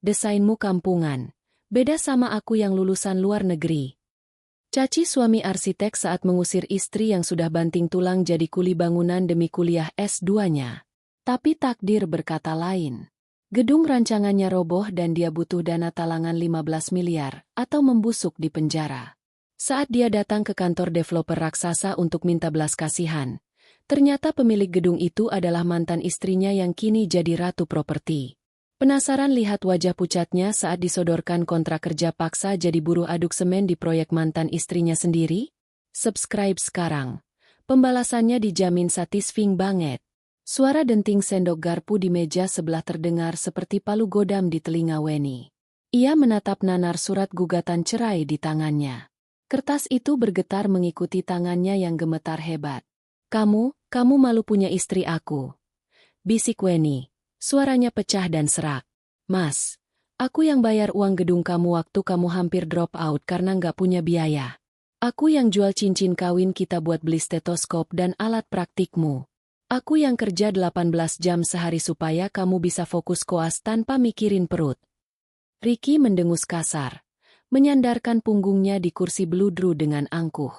desainmu kampungan. Beda sama aku yang lulusan luar negeri. Caci suami arsitek saat mengusir istri yang sudah banting tulang jadi kuli bangunan demi kuliah S2-nya. Tapi takdir berkata lain. Gedung rancangannya roboh dan dia butuh dana talangan 15 miliar atau membusuk di penjara. Saat dia datang ke kantor developer raksasa untuk minta belas kasihan, ternyata pemilik gedung itu adalah mantan istrinya yang kini jadi ratu properti. Penasaran lihat wajah pucatnya saat disodorkan kontrak kerja paksa jadi buruh aduk semen di proyek mantan istrinya sendiri? Subscribe sekarang. Pembalasannya dijamin satisfying banget. Suara denting sendok garpu di meja sebelah terdengar seperti palu godam di telinga Weni. Ia menatap nanar surat gugatan cerai di tangannya. Kertas itu bergetar mengikuti tangannya yang gemetar hebat. Kamu malu punya istri aku. Bisik Weni. Suaranya pecah dan serak. Mas, aku yang bayar uang gedung kamu waktu kamu hampir drop out karena nggak punya biaya. Aku yang jual cincin kawin kita buat beli stetoskop dan alat praktikmu. Aku yang kerja 18 jam sehari supaya kamu bisa fokus koas tanpa mikirin perut. Ricky mendengus kasar, menyandarkan punggungnya di kursi beludru dengan angkuh.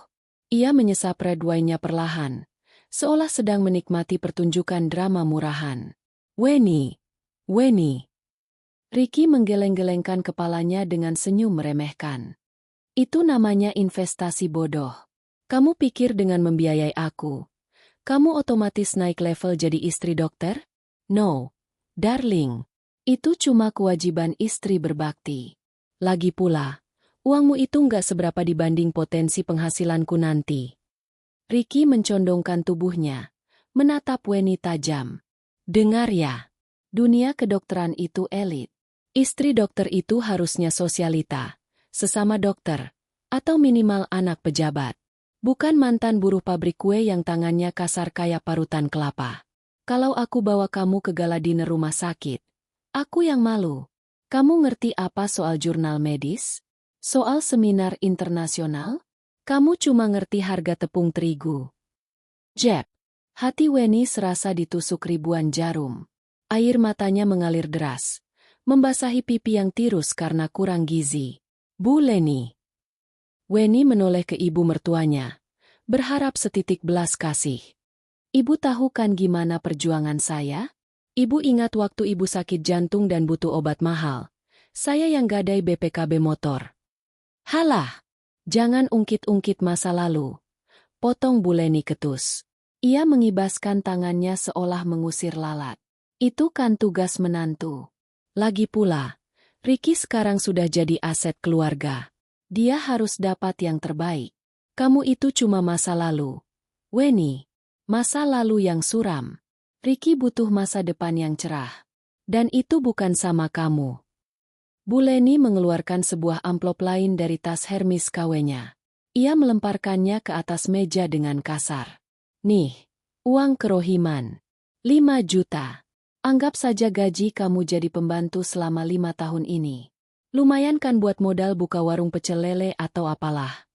Ia menyesap red wine-nya perlahan, seolah sedang menikmati pertunjukan drama murahan. Weni. Ricky menggeleng-gelengkan kepalanya dengan senyum meremehkan. Itu namanya investasi bodoh. Kamu pikir dengan membiayai aku, kamu otomatis naik level jadi istri dokter? No, darling. Itu cuma kewajiban istri berbakti. Lagi pula, uangmu itu nggak seberapa dibanding potensi penghasilanku nanti. Ricky mencondongkan tubuhnya, menatap Weni tajam. Dengar ya. Dunia kedokteran itu elit. Istri dokter itu harusnya sosialita, sesama dokter, atau minimal anak pejabat. Bukan mantan buruh pabrik kue yang tangannya kasar kayak parutan kelapa. Kalau aku bawa kamu ke gala dinner rumah sakit, aku yang malu. Kamu ngerti apa soal jurnal medis? Soal seminar internasional? Kamu cuma ngerti harga tepung terigu. Jeb. Hati Weni serasa ditusuk ribuan jarum. Air matanya mengalir deras, membasahi pipi yang tirus karena kurang gizi. Bu Leni. Weni menoleh ke ibu mertuanya, berharap setitik belas kasih. Ibu tahu kan gimana perjuangan saya? Ibu ingat waktu ibu sakit jantung dan butuh obat mahal. Saya yang gadai BPKB motor. Halah, jangan ungkit-ungkit masa lalu. Potong Bu Leni ketus. Ia mengibaskan tangannya seolah mengusir lalat. Itu kan tugas menantu. Lagi pula, Ricky sekarang sudah jadi aset keluarga. Dia harus dapat yang terbaik. Kamu itu cuma masa lalu. Weni, masa lalu yang suram. Ricky butuh masa depan yang cerah. Dan itu bukan sama kamu. Bu Leni mengeluarkan sebuah amplop lain dari tas Hermes KW-nya. Ia melemparkannya ke atas meja dengan kasar. Nih, uang kerohiman. 5 juta. Anggap saja gaji kamu jadi pembantu selama 5 tahun ini. Lumayan kan buat modal buka warung pecel lele atau apalah.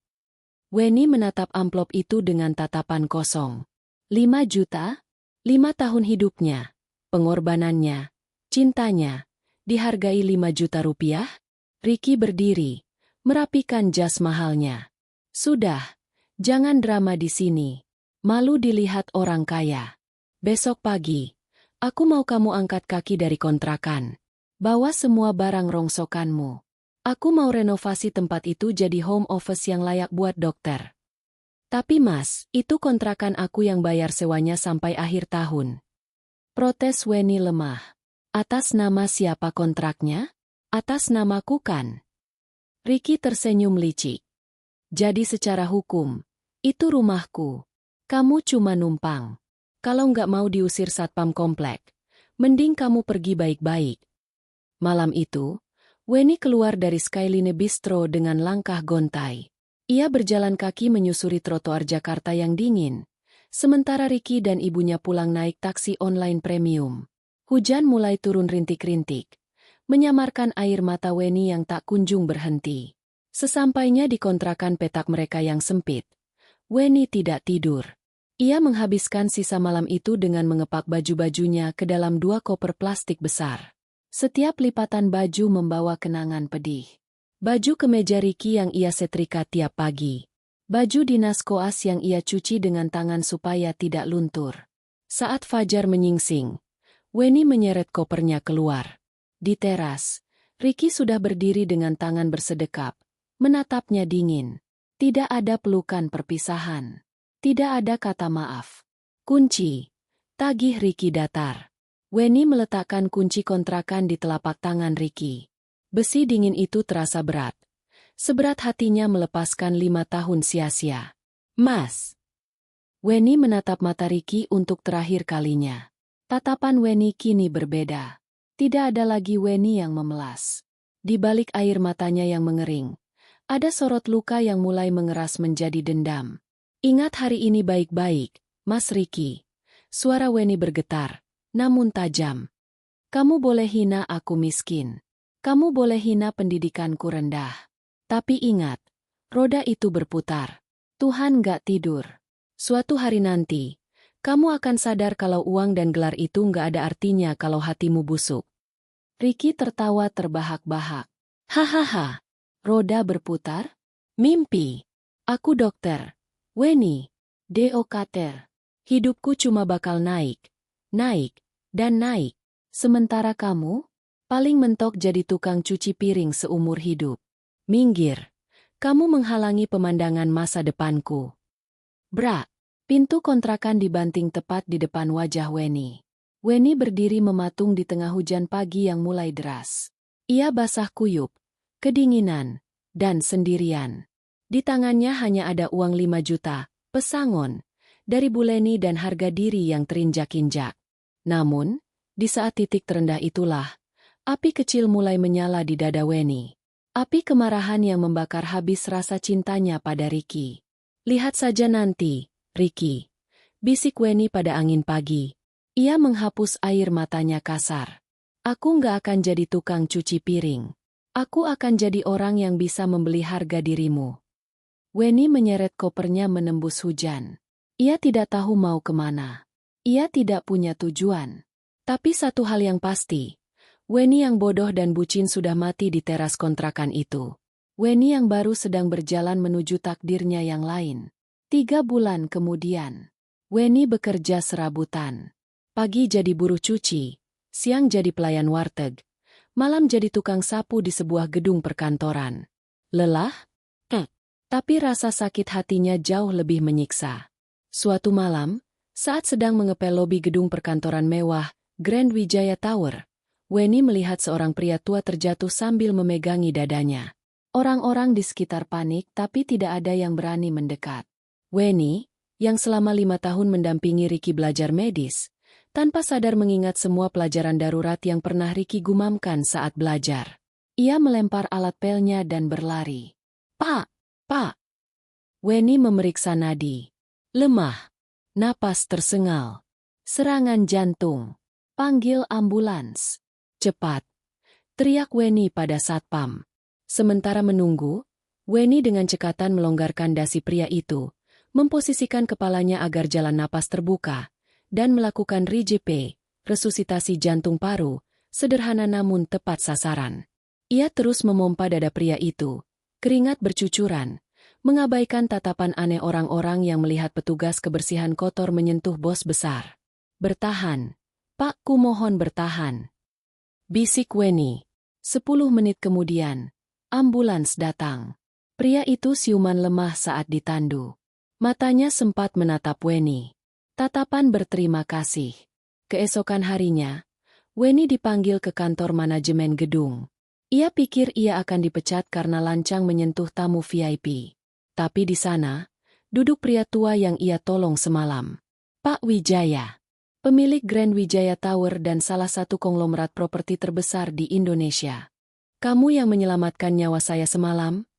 Weni menatap amplop itu dengan tatapan kosong. 5 juta? 5 tahun hidupnya, pengorbanannya, cintanya, dihargai 5 juta rupiah? Ricky berdiri, merapikan jas mahalnya. Sudah, jangan drama di sini. Malu dilihat orang kaya. Besok pagi, aku mau kamu angkat kaki dari kontrakan. Bawa semua barang rongsokanmu. Aku mau renovasi tempat itu jadi home office yang layak buat dokter. Tapi mas, itu kontrakan aku yang bayar sewanya sampai akhir tahun. Protes Weni lemah. Atas nama siapa kontraknya? Atas namaku kan? Ricky tersenyum licik. Jadi secara hukum, itu rumahku. Kamu cuma numpang. Kalau nggak mau diusir satpam komplek, mending kamu pergi baik-baik. Malam itu, Weni keluar dari Skyline Bistro dengan langkah gontai. Ia berjalan kaki menyusuri trotoar Jakarta yang dingin, sementara Ricky dan ibunya pulang naik taksi online premium. Hujan mulai turun rintik-rintik, menyamarkan air mata Weni yang tak kunjung berhenti. Sesampainya di kontrakan petak mereka yang sempit, Weni tidak tidur. Ia menghabiskan sisa malam itu dengan mengepak baju-bajunya ke dalam 2 koper plastik besar. Setiap lipatan baju membawa kenangan pedih. Baju kemeja Ricky yang ia setrika tiap pagi. Baju dinas koas yang ia cuci dengan tangan supaya tidak luntur. Saat fajar menyingsing, Weni menyeret kopernya keluar. Di teras, Ricky sudah berdiri dengan tangan bersedekap, menatapnya dingin. Tidak ada pelukan perpisahan. Tidak ada kata maaf. Kunci. Tagih Ricky datar. Weni meletakkan kunci kontrakan di telapak tangan Ricky. Besi dingin itu terasa berat. Seberat hatinya melepaskan 5 tahun sia-sia. Mas. Weni menatap mata Ricky untuk terakhir kalinya. Tatapan Weni kini berbeda. Tidak ada lagi Weni yang memelas. Di balik air matanya yang mengering, ada sorot luka yang mulai mengeras menjadi dendam. Ingat hari ini baik-baik, Mas Ricky. Suara Weni bergetar, namun tajam. Kamu boleh hina aku miskin. Kamu boleh hina pendidikanku rendah. Tapi ingat, roda itu berputar. Tuhan gak tidur. Suatu hari nanti, kamu akan sadar kalau uang dan gelar itu gak ada artinya kalau hatimu busuk. Ricky tertawa terbahak-bahak. Hahaha, roda berputar? Mimpi. Aku dokter. Weni. Dokter. Hidupku cuma bakal naik, dan naik. Sementara kamu, paling mentok jadi tukang cuci piring seumur hidup. Minggir. Kamu menghalangi pemandangan masa depanku. Bra. Pintu kontrakan dibanting tepat di depan wajah Weni. Weni berdiri mematung di tengah hujan pagi yang mulai deras. Ia basah kuyup, kedinginan, dan sendirian. Di tangannya hanya ada uang 5 juta, pesangon, dari Bu Leni dan harga diri yang terinjak-injak. Namun, di saat titik terendah itulah, api kecil mulai menyala di dada Weni. Api kemarahan yang membakar habis rasa cintanya pada Ricky. Lihat saja nanti, Ricky. Bisik Weni pada angin pagi. Ia menghapus air matanya kasar. Aku nggak akan jadi tukang cuci piring. Aku akan jadi orang yang bisa membeli harga dirimu. Weni menyeret kopernya menembus hujan. Ia tidak tahu mau kemana. Ia tidak punya tujuan. Tapi satu hal yang pasti, Weni yang bodoh dan bucin sudah mati di teras kontrakan itu. Weni yang baru sedang berjalan menuju takdirnya yang lain. 3 bulan kemudian, Weni bekerja serabutan. Pagi jadi buruh cuci, siang jadi pelayan warteg, malam jadi tukang sapu di sebuah gedung perkantoran. Lelah? Tapi rasa sakit hatinya jauh lebih menyiksa. Suatu malam, saat sedang mengepel lobi gedung perkantoran mewah, Grand Wijaya Tower, Weni melihat seorang pria tua terjatuh sambil memegangi dadanya. Orang-orang di sekitar panik tapi tidak ada yang berani mendekat. Weni, yang selama 5 tahun mendampingi Ricky belajar medis, tanpa sadar mengingat semua pelajaran darurat yang pernah Ricky gumamkan saat belajar. Ia melempar alat pelnya dan berlari. Pak! Pak! Weni memeriksa nadi. Lemah. Napas tersengal. Serangan jantung. Panggil ambulans. Cepat. Teriak Weni pada satpam. Sementara menunggu, Weni dengan cekatan melonggarkan dasi pria itu, memposisikan kepalanya agar jalan napas terbuka, dan melakukan RJP, resusitasi jantung paru, sederhana namun tepat sasaran. Ia terus memompa dada pria itu, keringat bercucuran, mengabaikan tatapan aneh orang-orang yang melihat petugas kebersihan kotor menyentuh bos besar. Bertahan, Pak, ku mohon bertahan. Bisik Weni. 10 menit kemudian, ambulans datang. Pria itu siuman lemah saat ditandu. Matanya sempat menatap Weni. Tatapan berterima kasih. Keesokan harinya, Weni dipanggil ke kantor manajemen gedung. Ia pikir ia akan dipecat karena lancang menyentuh tamu VIP. Tapi di sana, duduk pria tua yang ia tolong semalam. Pak Wijaya. Pemilik Grand Wijaya Tower dan salah satu konglomerat properti terbesar di Indonesia. Kamu yang menyelamatkan nyawa saya semalam?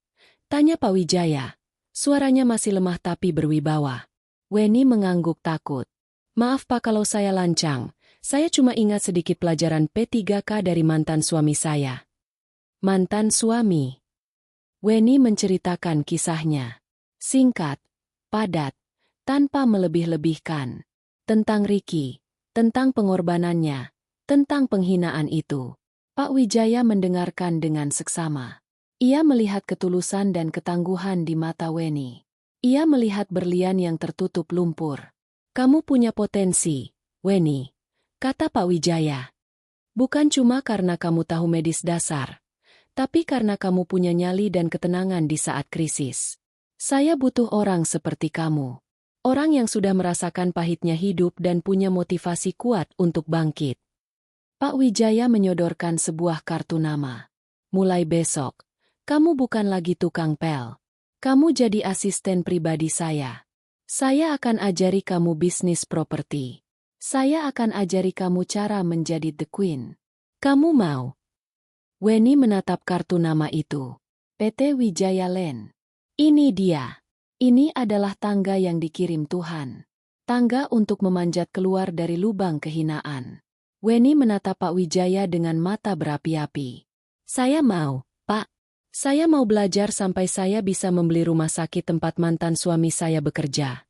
Tanya Pak Wijaya. Suaranya masih lemah tapi berwibawa. Weni mengangguk takut. Maaf Pak kalau saya lancang, saya cuma ingat sedikit pelajaran P3K dari mantan suami saya. Mantan suami. Weni menceritakan kisahnya. Singkat, padat, tanpa melebih-lebihkan. Tentang Ricky, tentang pengorbanannya, tentang penghinaan itu. Pak Wijaya mendengarkan dengan seksama. Ia melihat ketulusan dan ketangguhan di mata Weni. Ia melihat berlian yang tertutup lumpur. Kamu punya potensi, Weni, kata Pak Wijaya. Bukan cuma karena kamu tahu medis dasar, tapi karena kamu punya nyali dan ketenangan di saat krisis. Saya butuh orang seperti kamu. Orang yang sudah merasakan pahitnya hidup dan punya motivasi kuat untuk bangkit. Pak Wijaya menyodorkan sebuah kartu nama. Mulai besok, kamu bukan lagi tukang pel. Kamu jadi asisten pribadi saya. Saya akan ajari kamu bisnis properti. Saya akan ajari kamu cara menjadi the queen. Kamu mau? Weni menatap kartu nama itu. PT Wijaya Land. Ini dia. Ini adalah tangga yang dikirim Tuhan. Tangga untuk memanjat keluar dari lubang kehinaan. Weni menatap Pak Wijaya dengan mata berapi-api. Saya mau, Pak. Saya mau belajar sampai saya bisa membeli rumah sakit tempat mantan suami saya bekerja.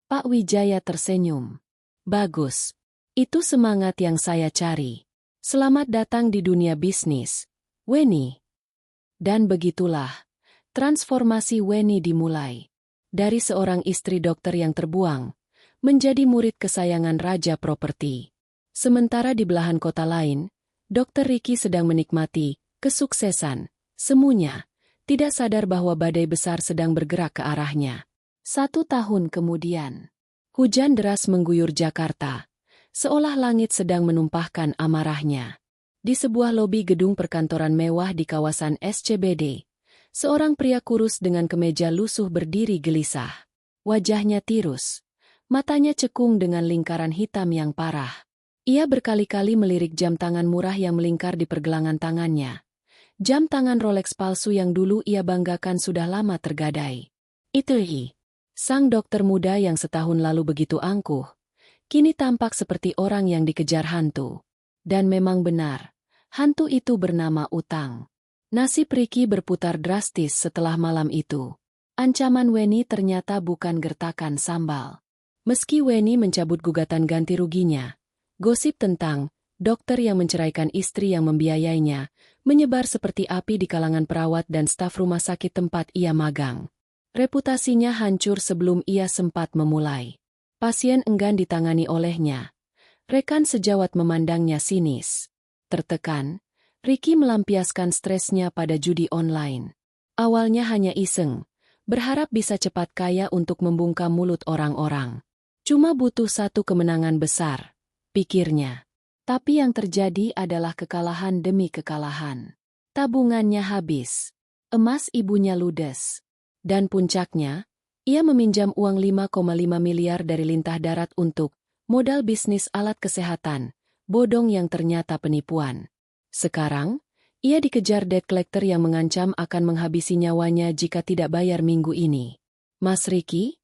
Pak Wijaya tersenyum. Bagus. Itu semangat yang saya cari. Selamat datang di dunia bisnis, Weni. Dan begitulah, transformasi Weni dimulai. Dari seorang istri dokter yang terbuang, menjadi murid kesayangan raja properti. Sementara di belahan kota lain, Dr. Ricky sedang menikmati kesuksesan, semuanya, tidak sadar bahwa badai besar sedang bergerak ke arahnya. 1 tahun kemudian, hujan deras mengguyur Jakarta, seolah langit sedang menumpahkan amarahnya. Di sebuah lobi gedung perkantoran mewah di kawasan SCBD, seorang pria kurus dengan kemeja lusuh berdiri gelisah. Wajahnya tirus, matanya cekung dengan lingkaran hitam yang parah. Ia berkali-kali melirik jam tangan murah yang melingkar di pergelangan tangannya. Jam tangan Rolex palsu yang dulu ia banggakan sudah lama tergadai. Itu sang dokter muda yang setahun lalu begitu angkuh, kini tampak seperti orang yang dikejar hantu. Dan memang benar, hantu itu bernama utang. Nasib Ricky berputar drastis setelah malam itu. Ancaman Weni ternyata bukan gertakan sambal. Meski Weni mencabut gugatan ganti ruginya, gosip tentang dokter yang menceraikan istri yang membiayainya menyebar seperti api di kalangan perawat dan staf rumah sakit tempat ia magang. Reputasinya hancur sebelum ia sempat memulai. Pasien enggan ditangani olehnya. Rekan sejawat memandangnya sinis. Tertekan, Ricky melampiaskan stresnya pada judi online. Awalnya hanya iseng, berharap bisa cepat kaya untuk membungkam mulut orang-orang. Cuma butuh 1 kemenangan besar, pikirnya. Tapi yang terjadi adalah kekalahan demi kekalahan. Tabungannya habis. Emas ibunya ludes. Dan puncaknya, ia meminjam uang 5,5 miliar dari Lintah Darat untuk modal bisnis alat kesehatan, bodong yang ternyata penipuan. Sekarang, ia dikejar debt collector yang mengancam akan menghabisi nyawanya jika tidak bayar minggu ini. Mas Ricky?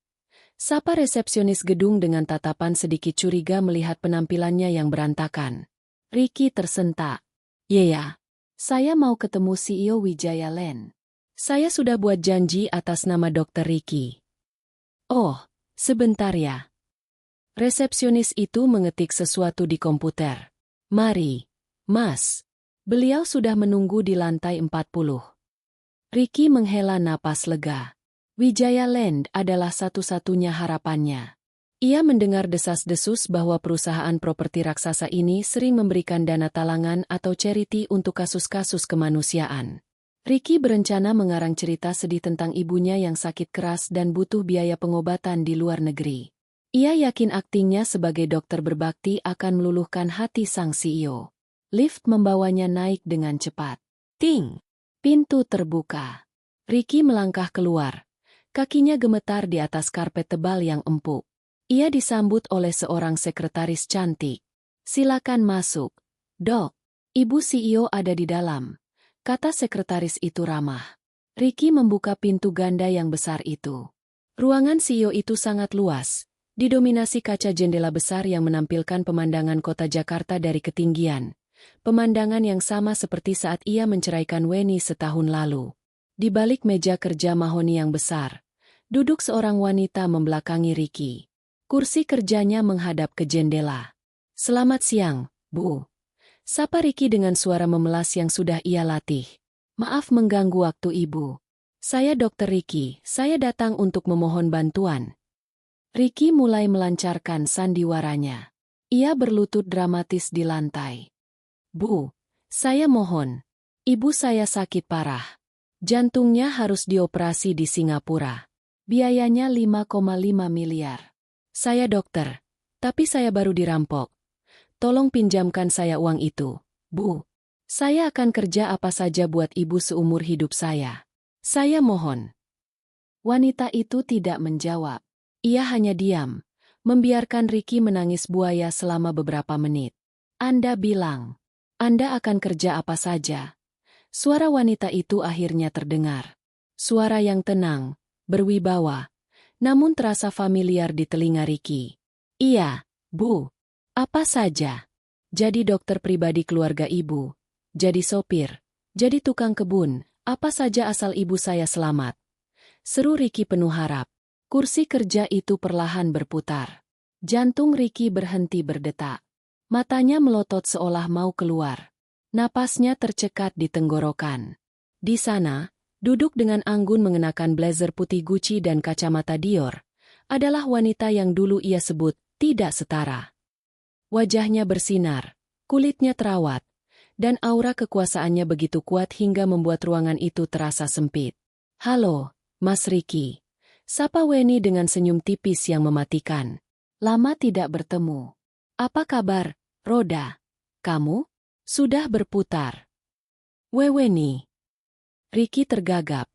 Sapa resepsionis gedung dengan tatapan sedikit curiga melihat penampilannya yang berantakan. Ricky tersentak. Ya, saya mau ketemu CEO Wijaya Land. Saya sudah buat janji atas nama Dr. Ricky. Oh, sebentar ya. Resepsionis itu mengetik sesuatu di komputer. Mari, Mas. Beliau sudah menunggu di lantai 40. Ricky menghela napas lega. Wijaya Land adalah satu-satunya harapannya. Ia mendengar desas-desus bahwa perusahaan properti raksasa ini sering memberikan dana talangan atau charity untuk kasus-kasus kemanusiaan. Ricky berencana mengarang cerita sedih tentang ibunya yang sakit keras dan butuh biaya pengobatan di luar negeri. Ia yakin aktingnya sebagai dokter berbakti akan meluluhkan hati sang CEO. Lift membawanya naik dengan cepat. Ting! Pintu terbuka. Ricky melangkah keluar. Kakinya gemetar di atas karpet tebal yang empuk. Ia disambut oleh seorang sekretaris cantik. Silakan masuk. Dok, Ibu CEO ada di dalam, kata sekretaris itu ramah. Ricky membuka pintu ganda yang besar itu. Ruangan CEO itu sangat luas, didominasi kaca jendela besar yang menampilkan pemandangan kota Jakarta dari ketinggian. Pemandangan yang sama seperti saat ia menceraikan Weni setahun lalu. Di balik meja kerja mahoni yang besar, duduk seorang wanita membelakangi Ricky. Kursi kerjanya menghadap ke jendela. Selamat siang, Bu. Sapa Ricky dengan suara memelas yang sudah ia latih. Maaf mengganggu waktu ibu. Saya Dokter Ricky, saya datang untuk memohon bantuan. Ricky mulai melancarkan sandiwaranya. Ia berlutut dramatis di lantai. Bu, saya mohon. Ibu saya sakit parah. Jantungnya harus dioperasi di Singapura. Biayanya 5,5 miliar. Saya dokter, tapi saya baru dirampok. Tolong pinjamkan saya uang itu, Bu. Saya akan kerja apa saja buat ibu seumur hidup saya. Saya mohon. Wanita itu tidak menjawab. Ia hanya diam, membiarkan Ricky menangis buaya selama beberapa menit. Anda bilang, Anda akan kerja apa saja. Suara wanita itu akhirnya terdengar. Suara yang tenang, berwibawa, namun terasa familiar di telinga Ricky. Iya, Bu. Apa saja. Jadi dokter pribadi keluarga ibu. Jadi sopir. Jadi tukang kebun. Apa saja asal ibu saya selamat. Seru Ricky penuh harap. Kursi kerja itu perlahan berputar. Jantung Ricky berhenti berdetak. Matanya melotot seolah mau keluar. Napasnya tercekat di tenggorokan. Di sana, duduk dengan anggun mengenakan blazer putih Gucci dan kacamata Dior, adalah wanita yang dulu ia sebut tidak setara. Wajahnya bersinar, kulitnya terawat, dan aura kekuasaannya begitu kuat hingga membuat ruangan itu terasa sempit. Halo, Mas Ricky. Sapa Weni dengan senyum tipis yang mematikan. Lama tidak bertemu. Apa kabar, Roda? Kamu? Sudah berputar. Weni. Ricky tergagap.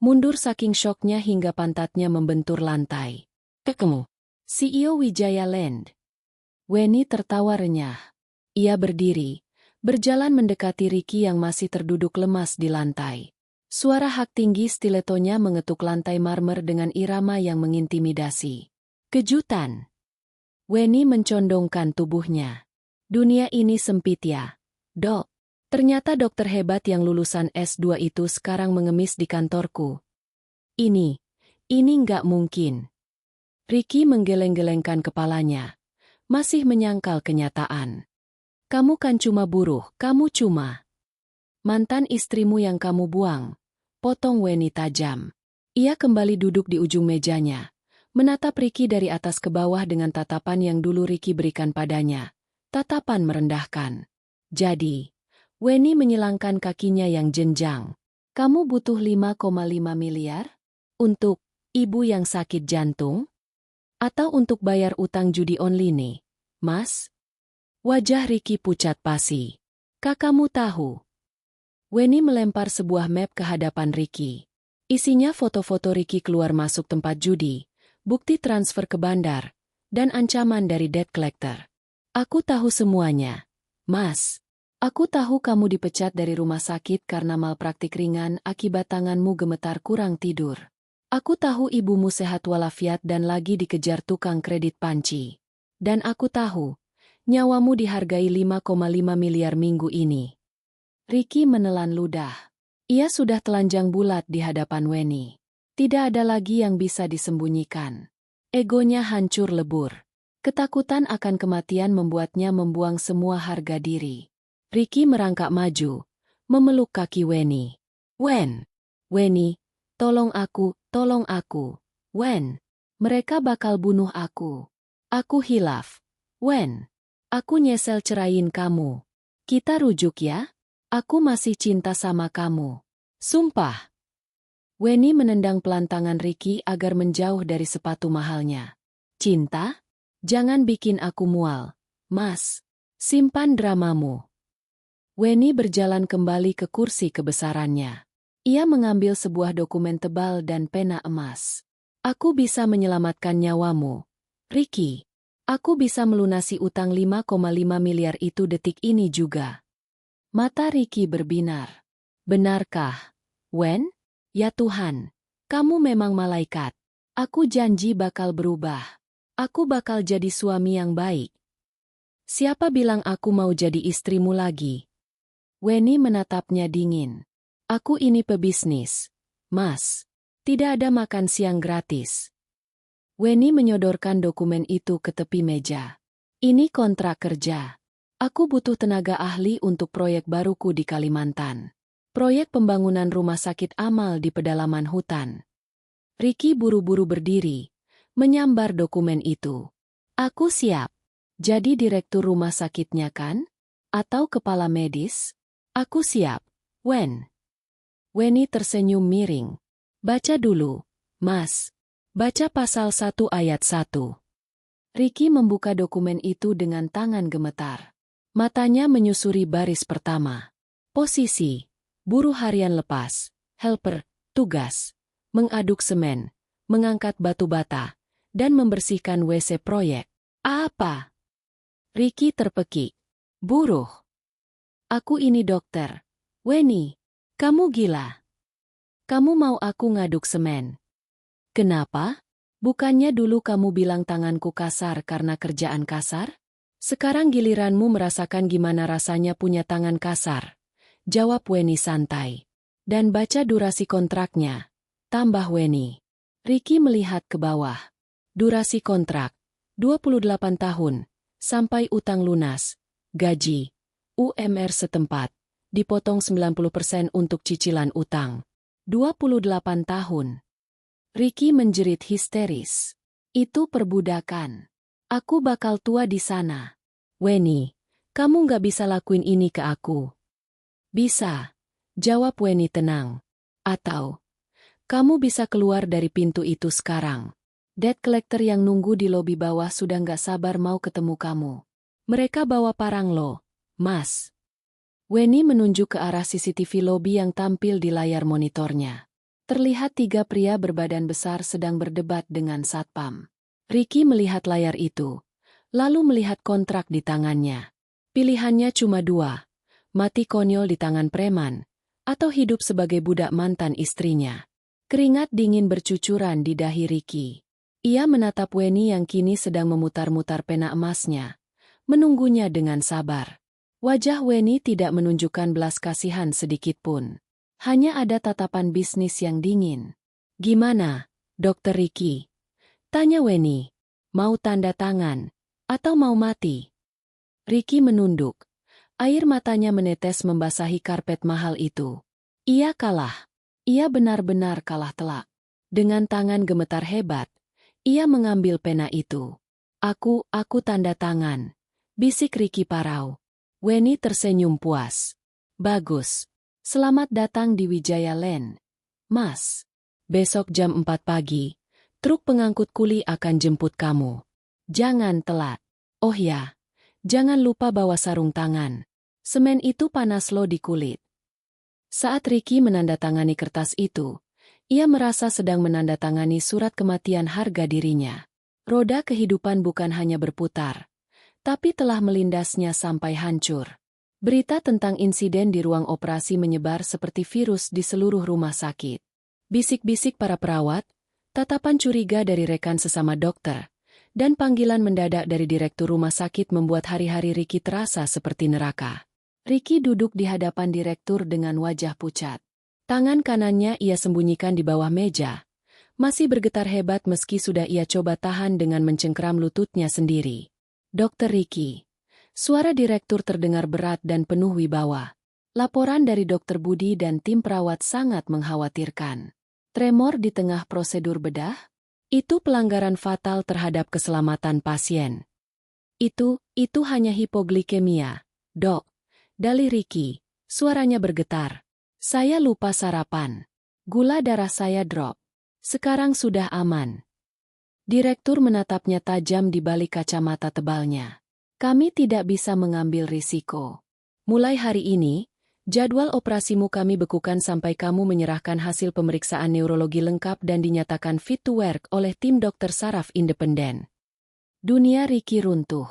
Mundur saking syoknya hingga pantatnya membentur lantai. Ketemu. CEO Wijaya Land. Weni tertawa renyah. Ia berdiri, berjalan mendekati Ricky yang masih terduduk lemas di lantai. Suara hak tinggi stiletonya mengetuk lantai marmer dengan irama yang mengintimidasi. Kejutan. Weni mencondongkan tubuhnya. Dunia ini sempit ya, Dok. Ternyata dokter hebat yang lulusan S2 itu sekarang mengemis di kantorku. Ini nggak mungkin. Ricky menggeleng-gelengkan kepalanya. Masih menyangkal kenyataan. Kamu kan cuma buruh, kamu cuma mantan istrimu yang kamu buang. Potong Weni tajam. Ia kembali duduk di ujung mejanya. Menatap Ricky dari atas ke bawah dengan tatapan yang dulu Ricky berikan padanya. Tatapan merendahkan. Jadi, Weni menyilangkan kakinya yang jenjang. Kamu butuh 5,5 miliar? Untuk ibu yang sakit jantung? Atau untuk bayar utang judi online, Mas? Wajah Ricky pucat pasi. Kakakmu tahu. Weni melempar sebuah map ke hadapan Ricky. Isinya foto-foto Ricky keluar masuk tempat judi, bukti transfer ke bandar, dan ancaman dari debt collector. Aku tahu semuanya, Mas. Aku tahu kamu dipecat dari rumah sakit karena malpraktik ringan akibat tanganmu gemetar kurang tidur. Aku tahu ibumu sehat walafiat dan lagi dikejar tukang kredit panci. Dan aku tahu, nyawamu dihargai 5,5 miliar minggu ini. Ricky menelan ludah. Ia sudah telanjang bulat di hadapan Weni. Tidak ada lagi yang bisa disembunyikan. Egonya hancur lebur. Ketakutan akan kematian membuatnya membuang semua harga diri. Ricky merangkak maju, memeluk kaki Weni. Weni, tolong aku, Wen. Mereka bakal bunuh aku. Aku hilaf. Wen, aku nyesel ceraiin kamu. Kita rujuk ya? Aku masih cinta sama kamu. Sumpah. Weni menendang pelan tangan Ricky agar menjauh dari sepatu mahalnya. Cinta? Jangan bikin aku mual, Mas. Simpan dramamu. Weni berjalan kembali ke kursi kebesarannya. Ia mengambil sebuah dokumen tebal dan pena emas. Aku bisa menyelamatkan nyawamu, Ricky. Aku bisa melunasi utang 5,5 miliar itu detik ini juga. Mata Ricky berbinar. Benarkah, Wen? Ya Tuhan, kamu memang malaikat. Aku janji bakal berubah. Aku bakal jadi suami yang baik. Siapa bilang aku mau jadi istrimu lagi? Weni menatapnya dingin. Aku ini pebisnis, Mas. Tidak ada makan siang gratis. Weni menyodorkan dokumen itu ke tepi meja. Ini kontrak kerja. Aku butuh tenaga ahli untuk proyek baruku di Kalimantan. Proyek pembangunan rumah sakit amal di pedalaman hutan. Ricky buru-buru berdiri, menyambar dokumen itu. Aku siap. Jadi direktur rumah sakitnya kan? Atau kepala medis? Aku siap. Wen. Weni tersenyum miring. Baca dulu, Mas. Baca pasal 1 ayat 1. Ricky membuka dokumen itu dengan tangan gemetar. Matanya menyusuri baris pertama. Posisi, buruh harian lepas, helper, tugas, mengaduk semen, mengangkat batu bata, dan membersihkan WC proyek. Apa? Ricky terpekik. Buruh. Aku ini dokter. Weni, kamu gila. Kamu mau aku ngaduk semen? Kenapa? Bukannya dulu kamu bilang tanganku kasar karena kerjaan kasar? Sekarang giliranmu merasakan gimana rasanya punya tangan kasar. Jawab Weni santai. Dan baca durasi kontraknya. Tambah Weni. Ricky melihat ke bawah. Durasi kontrak. 28 tahun. Sampai utang lunas. Gaji. UMR setempat. Dipotong 90% untuk cicilan utang. 28 tahun. Ricky menjerit histeris. Itu perbudakan. Aku bakal tua di sana. Weni, kamu nggak bisa lakuin ini ke aku. Bisa. Jawab Weni tenang. Atau, kamu bisa keluar dari pintu itu sekarang. Debt collector yang nunggu di lobi bawah sudah nggak sabar mau ketemu kamu. Mereka bawa parang lo, Mas. Weni menunjuk ke arah CCTV lobi yang tampil di layar monitornya. Terlihat 3 pria berbadan besar sedang berdebat dengan satpam. Ricky melihat layar itu, lalu melihat kontrak di tangannya. Pilihannya cuma 2, mati konyol di tangan preman, atau hidup sebagai budak mantan istrinya. Keringat dingin bercucuran di dahi Ricky. Ia menatap Weni yang kini sedang memutar-mutar pena emasnya, menunggunya dengan sabar. Wajah Weni tidak menunjukkan belas kasihan sedikitpun. Hanya ada tatapan bisnis yang dingin. Gimana, Dokter Ricky? Tanya Weni. Mau tanda tangan, atau mau mati? Ricky menunduk. Air matanya menetes membasahi karpet mahal itu. Ia kalah. Ia benar-benar kalah telak. Dengan tangan gemetar hebat, ia mengambil pena itu. Aku tanda tangan. Bisik Ricky parau. Weni tersenyum puas. Bagus. Selamat datang di Wijaya Land. Mas. Besok jam 4 pagi. Truk pengangkut kuli akan jemput kamu. Jangan telat. Oh ya, jangan lupa bawa sarung tangan. Semen itu panas lo di kulit. Saat Ricky menandatangani kertas itu, ia merasa sedang menandatangani surat kematian harga dirinya. Roda kehidupan bukan hanya berputar, tapi telah melindasnya sampai hancur. Berita tentang insiden di ruang operasi menyebar seperti virus di seluruh rumah sakit. Bisik-bisik para perawat, tatapan curiga dari rekan sesama dokter, dan panggilan mendadak dari direktur rumah sakit membuat hari-hari Ricky terasa seperti neraka. Ricky duduk di hadapan direktur dengan wajah pucat. Tangan kanannya ia sembunyikan di bawah meja, masih bergetar hebat meski sudah ia coba tahan dengan mencengkeram lututnya sendiri. Dokter Ricky. Suara direktur terdengar berat dan penuh wibawa. Laporan dari Dokter Budi dan tim perawat sangat mengkhawatirkan. Tremor di tengah prosedur bedah? Itu pelanggaran fatal terhadap keselamatan pasien. Itu hanya hipoglikemia, dok. Dalih Ricky, suaranya bergetar. Saya lupa sarapan. Gula darah saya drop. Sekarang sudah aman. Direktur menatapnya tajam di balik kacamata tebalnya. Kami tidak bisa mengambil risiko. Mulai hari ini, jadwal operasimu kami bekukan sampai kamu menyerahkan hasil pemeriksaan neurologi lengkap dan dinyatakan fit to work oleh tim dokter saraf independen. Dunia Ricky runtuh.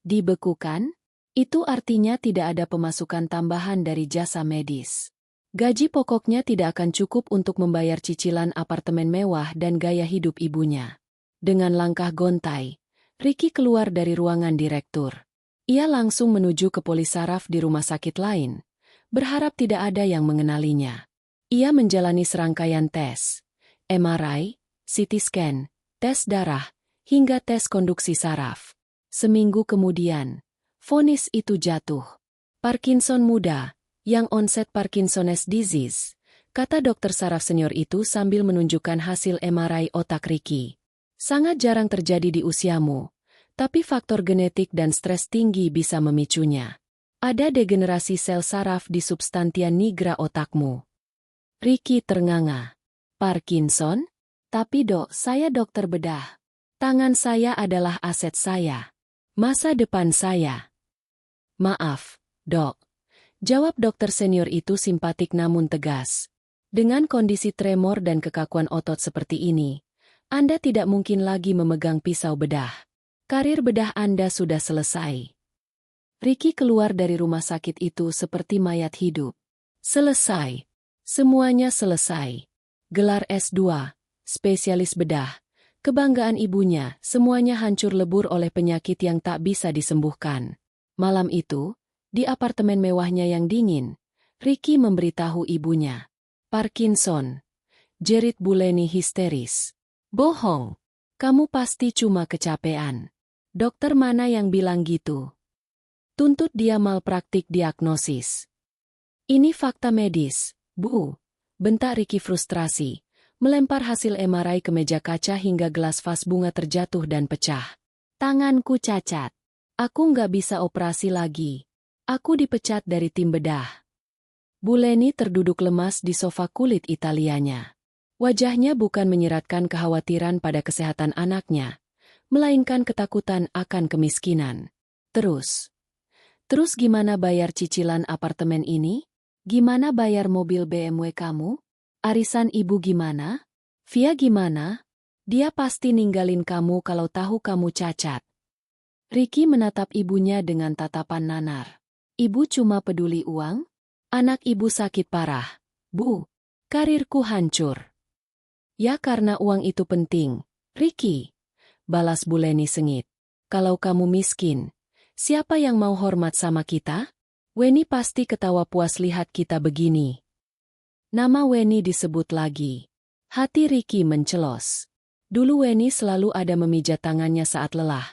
Dibekukan? Itu artinya tidak ada pemasukan tambahan dari jasa medis. Gaji pokoknya tidak akan cukup untuk membayar cicilan apartemen mewah dan gaya hidup ibunya. Dengan langkah gontai, Ricky keluar dari ruangan direktur. Ia langsung menuju ke polis saraf di rumah sakit lain, berharap tidak ada yang mengenalinya. Ia menjalani serangkaian tes, MRI, CT scan, tes darah, hingga tes konduksi saraf. Seminggu kemudian, Vonis itu jatuh. Parkinson muda, yang onset Parkinson's disease, kata dokter saraf senior itu sambil menunjukkan hasil MRI otak Ricky. Sangat jarang terjadi di usiamu, tapi faktor genetik dan stres tinggi bisa memicunya. Ada degenerasi sel saraf di substantia nigra otakmu. Ricky ternganga. Parkinson? Tapi dok, saya dokter bedah. Tangan saya adalah aset saya. Masa depan saya. Maaf, dok. Jawab dokter senior itu simpatik namun tegas. Dengan kondisi tremor dan kekakuan otot seperti ini, Anda tidak mungkin lagi memegang pisau bedah. Karir bedah Anda sudah selesai. Ricky keluar dari rumah sakit itu seperti mayat hidup. Selesai. Semuanya selesai. Gelar S2, spesialis bedah, kebanggaan ibunya, semuanya hancur lebur oleh penyakit yang tak bisa disembuhkan. Malam itu, di apartemen mewahnya yang dingin, Ricky memberitahu ibunya. Parkinson. Jerit Buleni histeris. Bohong. Kamu pasti cuma kecapean. Dokter mana yang bilang gitu? Tuntut dia malpraktik diagnosis. Ini fakta medis, Bu. Bentak Ricky frustrasi, melempar hasil MRI ke meja kaca hingga gelas vas bunga terjatuh dan pecah. Tanganku cacat. Aku nggak bisa operasi lagi. Aku dipecat dari tim bedah. Buleni terduduk lemas di sofa kulit Italianya. Wajahnya bukan menyiratkan kekhawatiran pada kesehatan anaknya, melainkan ketakutan akan kemiskinan. Terus gimana bayar cicilan apartemen ini? Gimana bayar mobil BMW kamu? Arisan ibu gimana? Via gimana? Dia pasti ninggalin kamu kalau tahu kamu cacat. Ricky menatap ibunya dengan tatapan nanar. Ibu cuma peduli uang? Anak ibu sakit parah. Bu, karirku hancur. Ya karena uang itu penting, Ricky. Balas Buleni sengit. Kalau kamu miskin, siapa yang mau hormat sama kita? Weni pasti ketawa puas lihat kita begini. Nama Weni disebut lagi. Hati Ricky mencelos. Dulu Weni selalu ada memijat tangannya saat lelah,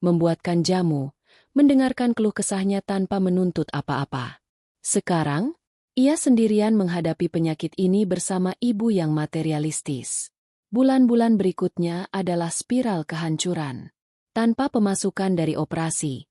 membuatkan jamu, mendengarkan keluh kesahnya tanpa menuntut apa-apa. Sekarang, ia sendirian menghadapi penyakit ini bersama ibu yang materialistis. Bulan-bulan berikutnya adalah spiral kehancuran. Tanpa pemasukan dari operasi,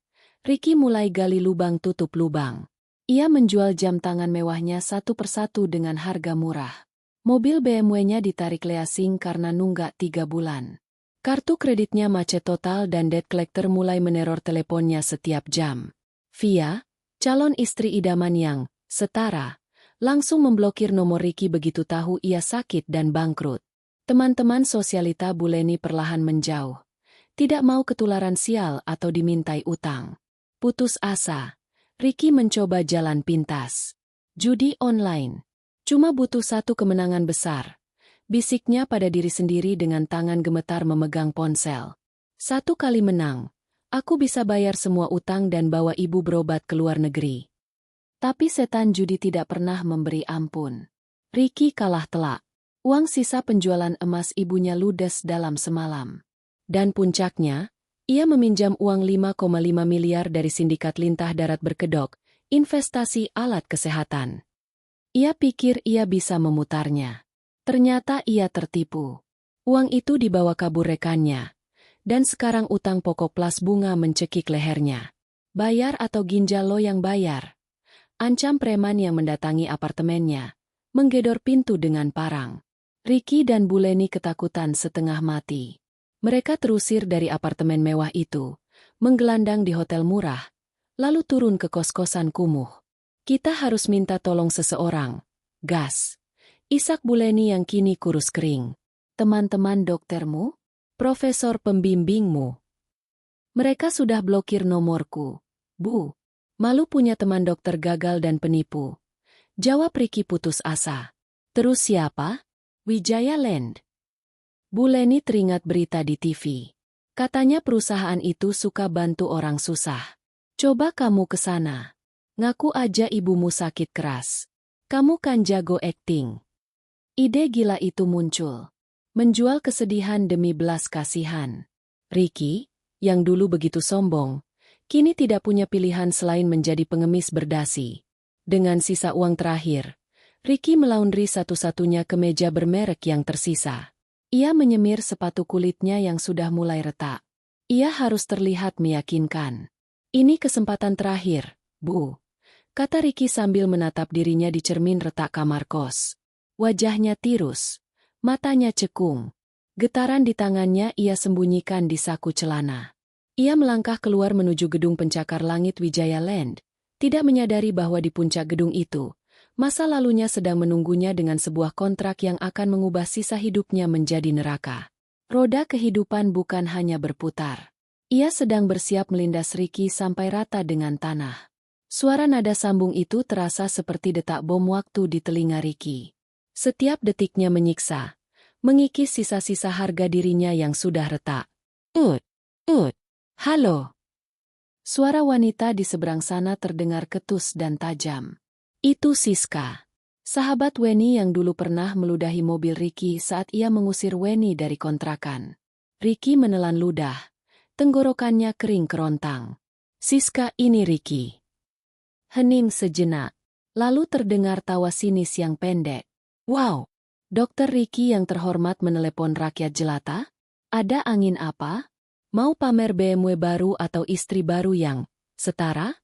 Ricky mulai gali lubang tutup lubang. Ia menjual jam tangan mewahnya satu persatu dengan harga murah. Mobil BMW-nya ditarik leasing karena nunggak 3 bulan. Kartu kreditnya macet total dan debt collector mulai meneror teleponnya setiap jam. Via, calon istri idaman yang setara, langsung memblokir nomor Ricky begitu tahu ia sakit dan bangkrut. Teman-teman sosialita Buleni perlahan menjauh. Tidak mau ketularan sial atau dimintai utang. Putus asa, Ricky mencoba jalan pintas. Judi online. Cuma butuh satu kemenangan besar. Bisiknya pada diri sendiri dengan tangan gemetar memegang ponsel. Satu kali menang, aku bisa bayar semua utang dan bawa ibu berobat ke luar negeri. Tapi setan judi tidak pernah memberi ampun. Ricky kalah telak. Uang sisa penjualan emas ibunya ludes dalam semalam. Dan puncaknya, ia meminjam uang 5,5 miliar dari sindikat lintah darat berkedok, investasi alat kesehatan. Ia pikir ia bisa memutarnya. Ternyata ia tertipu. Uang itu dibawa kabur rekannya. Dan sekarang utang pokok plus bunga mencekik lehernya. Bayar atau ginjal lo yang bayar. Ancam preman yang mendatangi apartemennya. Menggedor pintu dengan parang. Ricky dan Buleni ketakutan setengah mati. Mereka terusir dari apartemen mewah itu, menggelandang di hotel murah, lalu turun ke kos-kosan kumuh. Kita harus minta tolong seseorang. Gas. Isak Buleni yang kini kurus kering. Teman-teman doktermu? Profesor pembimbingmu? Mereka sudah blokir nomorku. Bu. Malu punya teman dokter gagal dan penipu. Jawab Ricky putus asa. Terus siapa? Wijaya Land. Buleni teringat berita di TV. Katanya perusahaan itu suka bantu orang susah. Coba kamu ke sana. Ngaku aja ibumu sakit keras. Kamu kan jago akting. Ide gila itu muncul. Menjual kesedihan demi belas kasihan. Ricky, yang dulu begitu sombong, kini tidak punya pilihan selain menjadi pengemis berdasi. Dengan sisa uang terakhir, Ricky melaundry satu-satunya kemeja bermerek yang tersisa. Ia menyemir sepatu kulitnya yang sudah mulai retak. Ia harus terlihat meyakinkan. Ini kesempatan terakhir, Bu, kata Ricky sambil menatap dirinya di cermin retak kamar kos. Wajahnya tirus, matanya cekung. Getaran di tangannya ia sembunyikan di saku celana. Ia melangkah keluar menuju gedung pencakar langit Wijaya Land, tidak menyadari bahwa di puncak gedung itu, masa lalunya sedang menunggunya dengan sebuah kontrak yang akan mengubah sisa hidupnya menjadi neraka. Roda kehidupan bukan hanya berputar. Ia sedang bersiap melindas Ricky sampai rata dengan tanah. Suara nada sambung itu terasa seperti detak bom waktu di telinga Ricky. Setiap detiknya menyiksa, mengikis sisa-sisa harga dirinya yang sudah retak. Halo. Suara wanita di seberang sana terdengar ketus dan tajam. Itu Siska, sahabat Weni yang dulu pernah meludahi mobil Ricky saat ia mengusir Weni dari kontrakan. Ricky menelan ludah, tenggorokannya kering kerontang. Siska, ini Ricky. Hening sejenak, lalu terdengar tawa sinis yang pendek. Wow, Dokter Ricky yang terhormat menelepon rakyat jelata? Ada angin apa? Mau pamer BMW baru atau istri baru yang setara?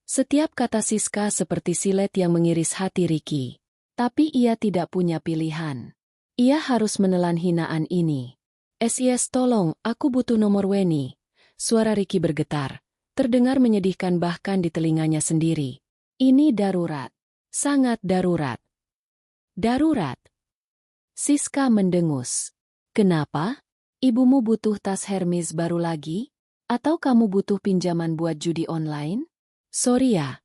Setiap kata Siska seperti silet yang mengiris hati Ricky. Tapi ia tidak punya pilihan. Ia harus menelan hinaan ini. SIS, tolong, aku butuh nomor Weni. Suara Ricky bergetar. Terdengar menyedihkan bahkan di telinganya sendiri. Ini darurat. Sangat darurat. Darurat. Siska mendengus. Kenapa? Ibumu butuh tas Hermes baru lagi? Atau kamu butuh pinjaman buat judi online? Sorry ya,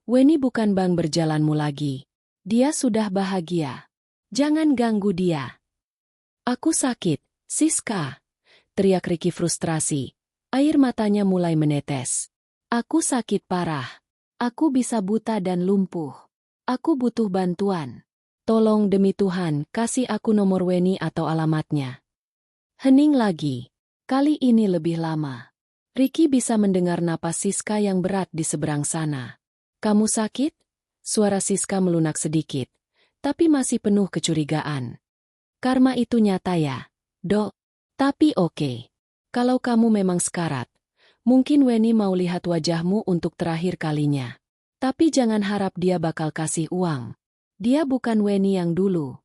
Weni bukan bank berjalanmu lagi. Dia sudah bahagia. Jangan ganggu dia. Aku sakit, Siska. Teriak Ricky frustrasi. Air matanya mulai menetes. Aku sakit parah. Aku bisa buta dan lumpuh. Aku butuh bantuan. Tolong demi Tuhan, kasih aku nomor Weni atau alamatnya. Hening lagi. Kali ini lebih lama. Ricky bisa mendengar napas Siska yang berat di seberang sana. Kamu sakit? Suara Siska melunak sedikit, tapi masih penuh kecurigaan. Karma itu nyata ya, Dok. Tapi oke. Kalau kamu memang sekarat, mungkin Weni mau lihat wajahmu untuk terakhir kalinya. Tapi jangan harap dia bakal kasih uang. Dia bukan Weni yang dulu.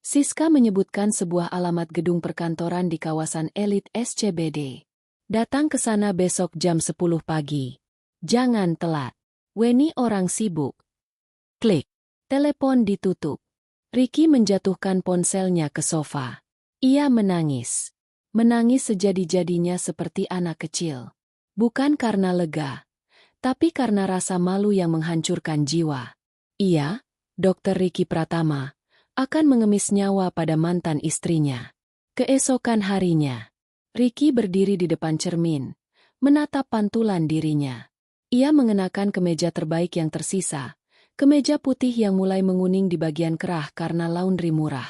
Siska menyebutkan sebuah alamat gedung perkantoran di kawasan elit SCBD. Datang ke sana besok jam 10 pagi. Jangan telat. Weni orang sibuk. Klik. Telepon ditutup. Ricky menjatuhkan ponselnya ke sofa. Ia menangis. Menangis sejadi-jadinya seperti anak kecil. Bukan karena lega, tapi karena rasa malu yang menghancurkan jiwa. Ia, Dr. Ricky Pratama, akan mengemis nyawa pada mantan istrinya. Keesokan harinya, Ricky berdiri di depan cermin, menatap pantulan dirinya. Ia mengenakan kemeja terbaik yang tersisa, kemeja putih yang mulai menguning di bagian kerah karena laundry murah.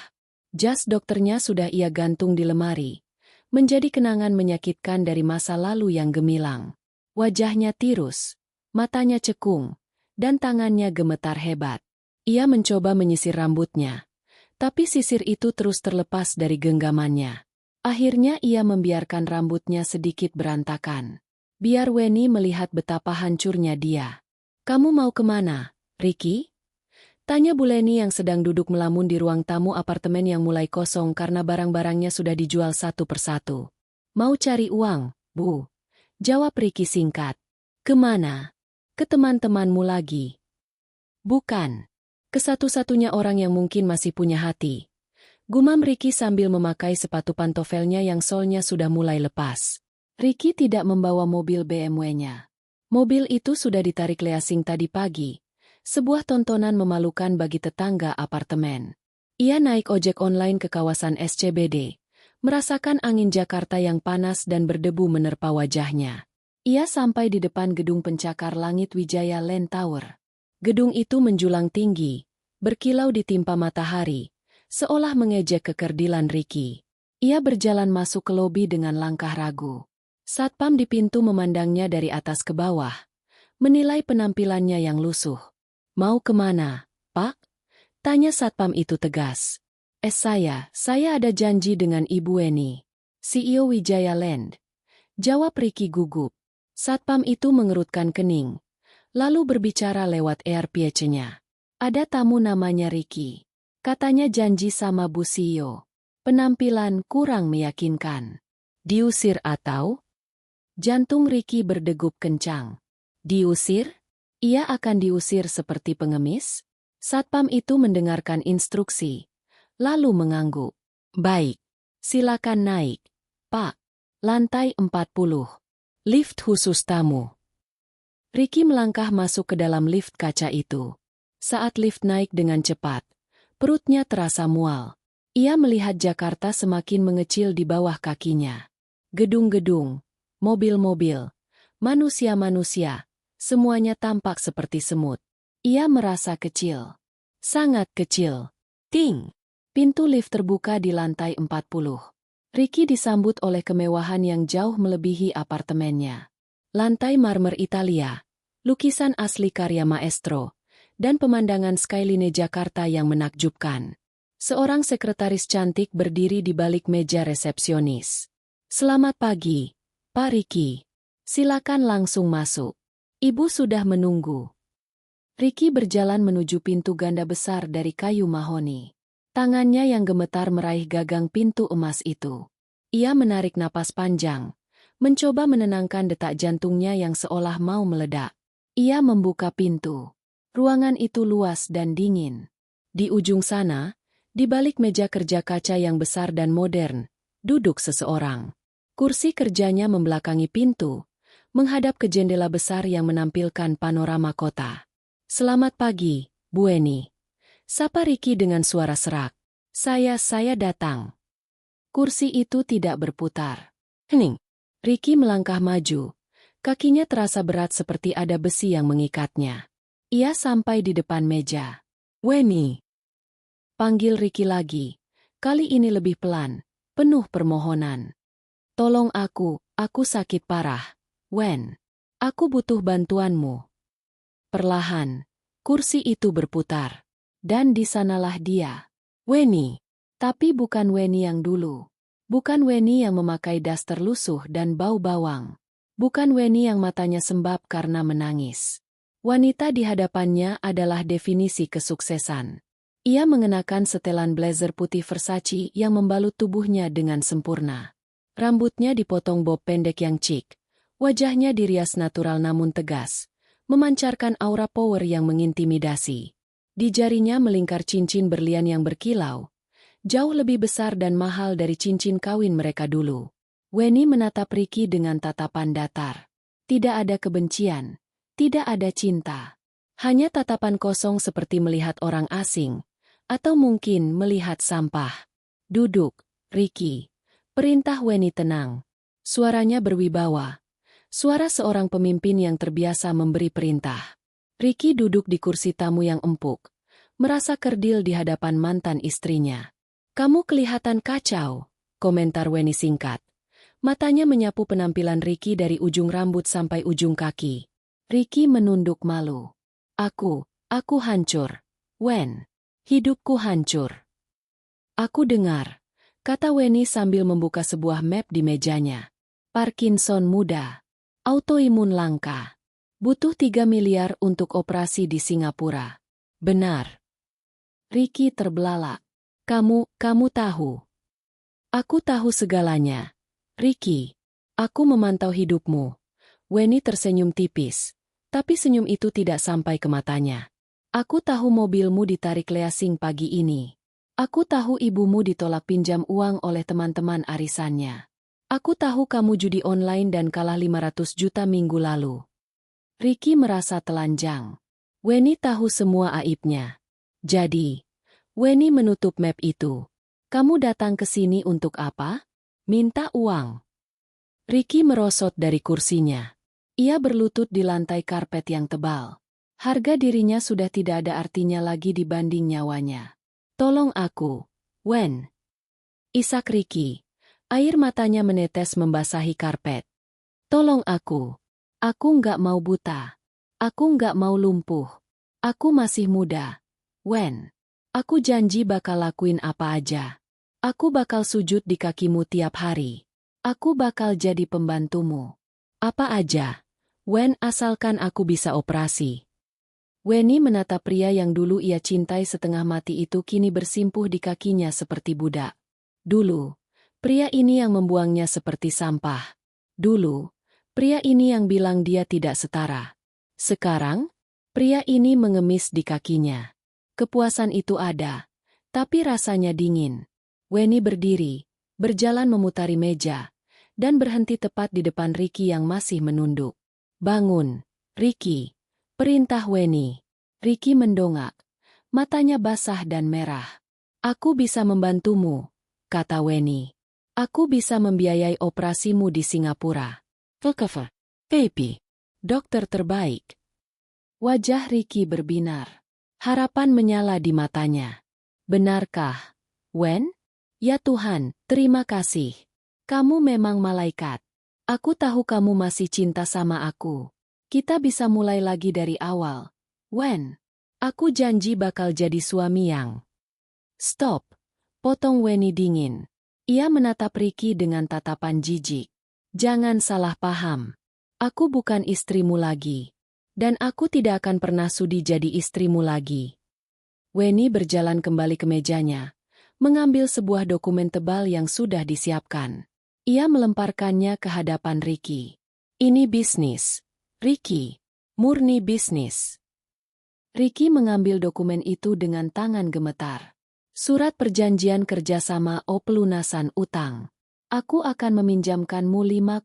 Jas dokternya sudah ia gantung di lemari, menjadi kenangan menyakitkan dari masa lalu yang gemilang. Wajahnya tirus, matanya cekung, dan tangannya gemetar hebat. Ia mencoba menyisir rambutnya, tapi sisir itu terus terlepas dari genggamannya. Akhirnya ia membiarkan rambutnya sedikit berantakan. Biar Weni melihat betapa hancurnya dia. Kamu mau kemana, Ricky? Tanya Bu Leni yang sedang duduk melamun di ruang tamu apartemen yang mulai kosong karena barang-barangnya sudah dijual satu persatu. Mau cari uang, Bu? Jawab Ricky singkat. Kemana? Ke teman-temanmu lagi. Bukan. Ke satu-satunya orang yang mungkin masih punya hati. Gumam Ricky sambil memakai sepatu pantofelnya yang solnya sudah mulai lepas. Ricky tidak membawa mobil BMW-nya. Mobil itu sudah ditarik Leasing tadi pagi. Sebuah tontonan memalukan bagi tetangga apartemen. Ia naik ojek online ke kawasan SCBD, merasakan angin Jakarta yang panas dan berdebu menerpa wajahnya. Ia sampai di depan gedung pencakar langit Wijaya Land Tower. Gedung itu menjulang tinggi, berkilau ditimpa matahari, seolah mengejek kekerdilan Ricky. Ia berjalan masuk ke lobi dengan langkah ragu. Satpam di pintu memandangnya dari atas ke bawah, menilai penampilannya yang lusuh. Mau kemana, Pak? Tanya satpam itu tegas. Saya ada janji dengan Ibu Weni, CEO Wijaya Land. Jawab Ricky gugup. Satpam itu mengerutkan kening, lalu berbicara lewat earpiece-nya. Ada tamu namanya Ricky. Katanya janji sama Bu CEO. Penampilan kurang meyakinkan. Diusir atau? Jantung Ricky berdegup kencang. Diusir? Ia akan diusir seperti pengemis? Satpam itu mendengarkan instruksi, lalu mengangguk. Baik, silakan naik, Pak. Lantai 40. Lift khusus tamu. Ricky melangkah masuk ke dalam lift kaca itu. Saat lift naik dengan cepat, perutnya terasa mual. Ia melihat Jakarta semakin mengecil di bawah kakinya. Gedung-gedung, mobil-mobil, manusia-manusia, semuanya tampak seperti semut. Ia merasa kecil. Sangat kecil. Ting! Pintu lift terbuka di lantai 40. Ricky disambut oleh kemewahan yang jauh melebihi apartemennya. Lantai marmer Italia, lukisan asli karya maestro, dan pemandangan skyline Jakarta yang menakjubkan. Seorang sekretaris cantik berdiri di balik meja resepsionis. Selamat pagi, Pak Ricky. Silakan langsung masuk. Ibu sudah menunggu. Ricky berjalan menuju pintu ganda besar dari kayu mahoni. Tangannya yang gemetar meraih gagang pintu emas itu. Ia menarik napas panjang, mencoba menenangkan detak jantungnya yang seolah mau meledak. Ia membuka pintu. Ruangan itu luas dan dingin. Di ujung sana, di balik meja kerja kaca yang besar dan modern, duduk seseorang. Kursi kerjanya membelakangi pintu, menghadap ke jendela besar yang menampilkan panorama kota. Selamat pagi, Bu Weni. Sapa Ricky dengan suara serak. Saya datang. Kursi itu tidak berputar. Hening. Ricky melangkah maju. Kakinya terasa berat seperti ada besi yang mengikatnya. Ia sampai di depan meja. Weni. Panggil Ricky lagi. Kali ini lebih pelan, penuh permohonan. Tolong aku sakit parah. Wen. Aku butuh bantuanmu. Perlahan, kursi itu berputar. Dan di sanalah dia. Weni. Tapi bukan Weni yang dulu. Bukan Weni yang memakai daster lusuh dan bau bawang. Bukan Weni yang matanya sembab karena menangis. Wanita di hadapannya adalah definisi kesuksesan. Ia mengenakan setelan blazer putih Versace yang membalut tubuhnya dengan sempurna. Rambutnya dipotong bob pendek yang chic. Wajahnya dirias natural namun tegas, memancarkan aura power yang mengintimidasi. Di jarinya melingkar cincin berlian yang berkilau, jauh lebih besar dan mahal dari cincin kawin mereka dulu. Weni menatap Ricky dengan tatapan datar. Tidak ada kebencian, tidak ada cinta. Hanya tatapan kosong seperti melihat orang asing, atau mungkin melihat sampah. Duduk, Ricky. Perintah Weni tenang. Suaranya berwibawa. Suara seorang pemimpin yang terbiasa memberi perintah. Ricky duduk di kursi tamu yang empuk, merasa kerdil di hadapan mantan istrinya. Kamu kelihatan kacau, komentar Weni singkat. Matanya menyapu penampilan Ricky dari ujung rambut sampai ujung kaki. Ricky menunduk malu. Aku hancur. Wen, hidupku hancur. Aku dengar, kata Weni sambil membuka sebuah map di mejanya. Parkinson muda. Autoimun langka. Butuh 3 miliar untuk operasi di Singapura. Benar. Ricky terbelalak. Kamu tahu. Aku tahu segalanya. Ricky, aku memantau hidupmu. Weni tersenyum tipis, tapi senyum itu tidak sampai ke matanya. Aku tahu mobilmu ditarik leasing pagi ini. Aku tahu ibumu ditolak pinjam uang oleh teman-teman arisannya. Aku tahu kamu judi online dan kalah 500 juta minggu lalu. Ricky merasa telanjang. Weni tahu semua aibnya. Jadi, Weni menutup map itu. Kamu datang ke sini untuk apa? Minta uang. Ricky merosot dari kursinya. Ia berlutut di lantai karpet yang tebal. Harga dirinya sudah tidak ada artinya lagi dibanding nyawanya. Tolong aku, Wen. Isak Ricky. Air matanya menetes membasahi karpet. Tolong aku. Aku nggak mau buta. Aku nggak mau lumpuh. Aku masih muda. Wen. Aku janji bakal lakuin apa aja. Aku bakal sujud di kakimu tiap hari. Aku bakal jadi pembantumu. Apa aja. Wen, asalkan aku bisa operasi. Weni menatap pria yang dulu ia cintai setengah mati itu kini bersimpuh di kakinya seperti budak. Dulu, pria ini yang membuangnya seperti sampah. Dulu, pria ini yang bilang dia tidak setara. Sekarang, pria ini mengemis di kakinya. Kepuasan itu ada, tapi rasanya dingin. Weni berdiri, berjalan memutari meja, dan berhenti tepat di depan Ricky yang masih menunduk. Bangun, Ricky. Perintah Weni. Ricky mendongak. Matanya basah dan merah. Aku bisa membantumu, kata Weni. Aku bisa membiayai operasimu di Singapura. Kekefer. Baby. Dokter terbaik. Wajah Ricky berbinar. Harapan menyala di matanya. Benarkah, Wen? Ya Tuhan, terima kasih. Kamu memang malaikat. Aku tahu kamu masih cinta sama aku. Kita bisa mulai lagi dari awal. Wen, aku janji bakal jadi suami yang... Stop, potong Weni dingin. Ia menatap Ricky dengan tatapan jijik. Jangan salah paham. Aku bukan istrimu lagi. Dan aku tidak akan pernah sudi jadi istrimu lagi. Weni berjalan kembali ke mejanya, mengambil sebuah dokumen tebal yang sudah disiapkan. Ia melemparkannya ke hadapan Ricky. Ini bisnis. Ricky, murni bisnis. Ricky mengambil dokumen itu dengan tangan gemetar. Surat perjanjian kerjasama pelunasan utang. Aku akan meminjamkanmu 5,5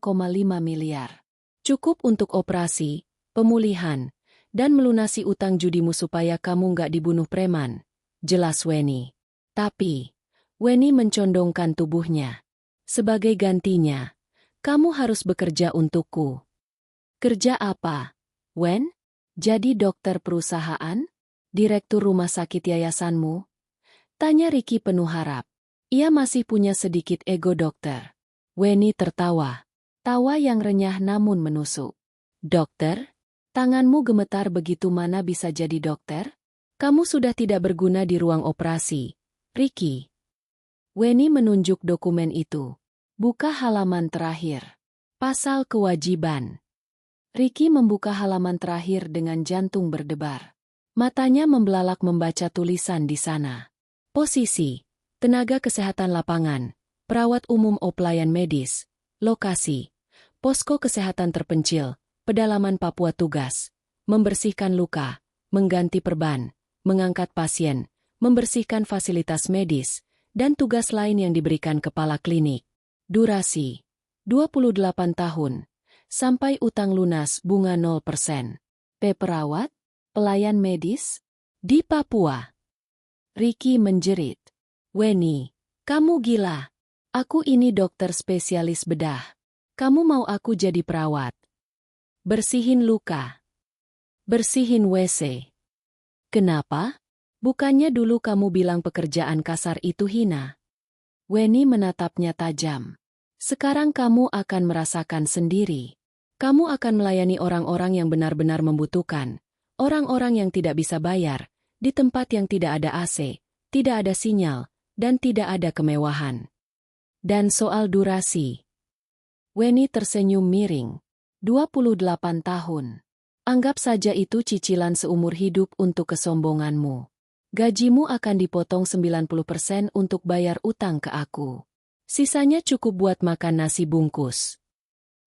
miliar. Cukup untuk operasi, pemulihan, dan melunasi utang judimu supaya kamu nggak dibunuh preman. Jelas Weni. Tapi, Weni mencondongkan tubuhnya. Sebagai gantinya, kamu harus bekerja untukku. Kerja apa, Wen? Jadi dokter perusahaan? Direktur rumah sakit yayasanmu? Tanya Ricky penuh harap. Ia masih punya sedikit ego dokter. Weni tertawa. Tawa yang renyah namun menusuk. Dokter? Tanganmu gemetar begitu, mana bisa jadi dokter? Kamu sudah tidak berguna di ruang operasi. Ricky. Weni menunjuk dokumen itu. Buka halaman terakhir. Pasal kewajiban. Ricky membuka halaman terakhir dengan jantung berdebar. Matanya membelalak membaca tulisan di sana. Posisi, tenaga kesehatan lapangan, perawat umum pelayan medis, lokasi, posko kesehatan terpencil, pedalaman Papua tugas, membersihkan luka, mengganti perban, mengangkat pasien, membersihkan fasilitas medis, dan tugas lain yang diberikan kepala klinik. Durasi, 28 tahun. Sampai utang lunas bunga 0%. Perawat, pelayan medis, di Papua. Ricky menjerit. Weni, kamu gila. Aku ini dokter spesialis bedah. Kamu mau aku jadi perawat? Bersihin luka. Bersihin WC. Kenapa? Bukannya dulu kamu bilang pekerjaan kasar itu hina? Weni menatapnya tajam. Sekarang kamu akan merasakan sendiri. Kamu akan melayani orang-orang yang benar-benar membutuhkan, orang-orang yang tidak bisa bayar, di tempat yang tidak ada AC, tidak ada sinyal, dan tidak ada kemewahan. Dan soal durasi. Weni tersenyum miring. 28 tahun. Anggap saja itu cicilan seumur hidup untuk kesombonganmu. Gajimu akan dipotong 90% untuk bayar utang ke aku. Sisanya cukup buat makan nasi bungkus.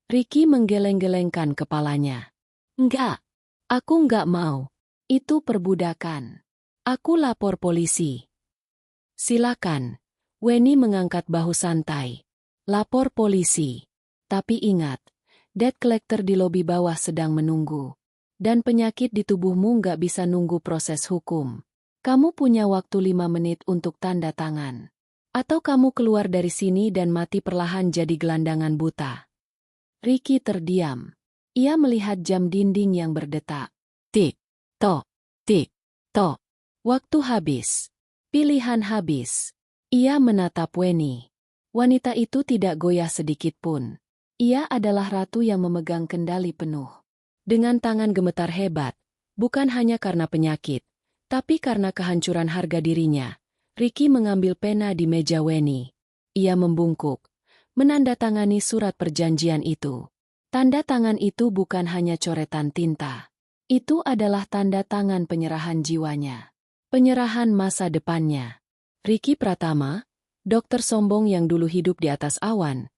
Ricky menggeleng-gelengkan kepalanya. Enggak. Aku enggak mau. Itu perbudakan. Aku lapor polisi. Silakan. Weni mengangkat bahu santai. Lapor polisi. Tapi ingat, debt collector di lobi bawah sedang menunggu. Dan penyakit di tubuhmu enggak bisa nunggu proses hukum. Kamu punya waktu 5 menit untuk tanda tangan. Atau kamu keluar dari sini dan mati perlahan jadi gelandangan buta. Ricky terdiam. Ia melihat jam dinding yang berdetak. Tik, tok, tik, tok. Waktu habis. Pilihan habis. Ia menatap Weni. Wanita itu tidak goyah sedikit pun. Ia adalah ratu yang memegang kendali penuh. Dengan tangan gemetar hebat, bukan hanya karena penyakit, tapi karena kehancuran harga dirinya, Ricky mengambil pena di meja Weni. Ia membungkuk, menandatangani surat perjanjian itu. Tanda tangan itu bukan hanya coretan tinta. Itu adalah tanda tangan penyerahan jiwanya. Penyerahan masa depannya. Ricky Pratama, dokter sombong yang dulu hidup di atas awan,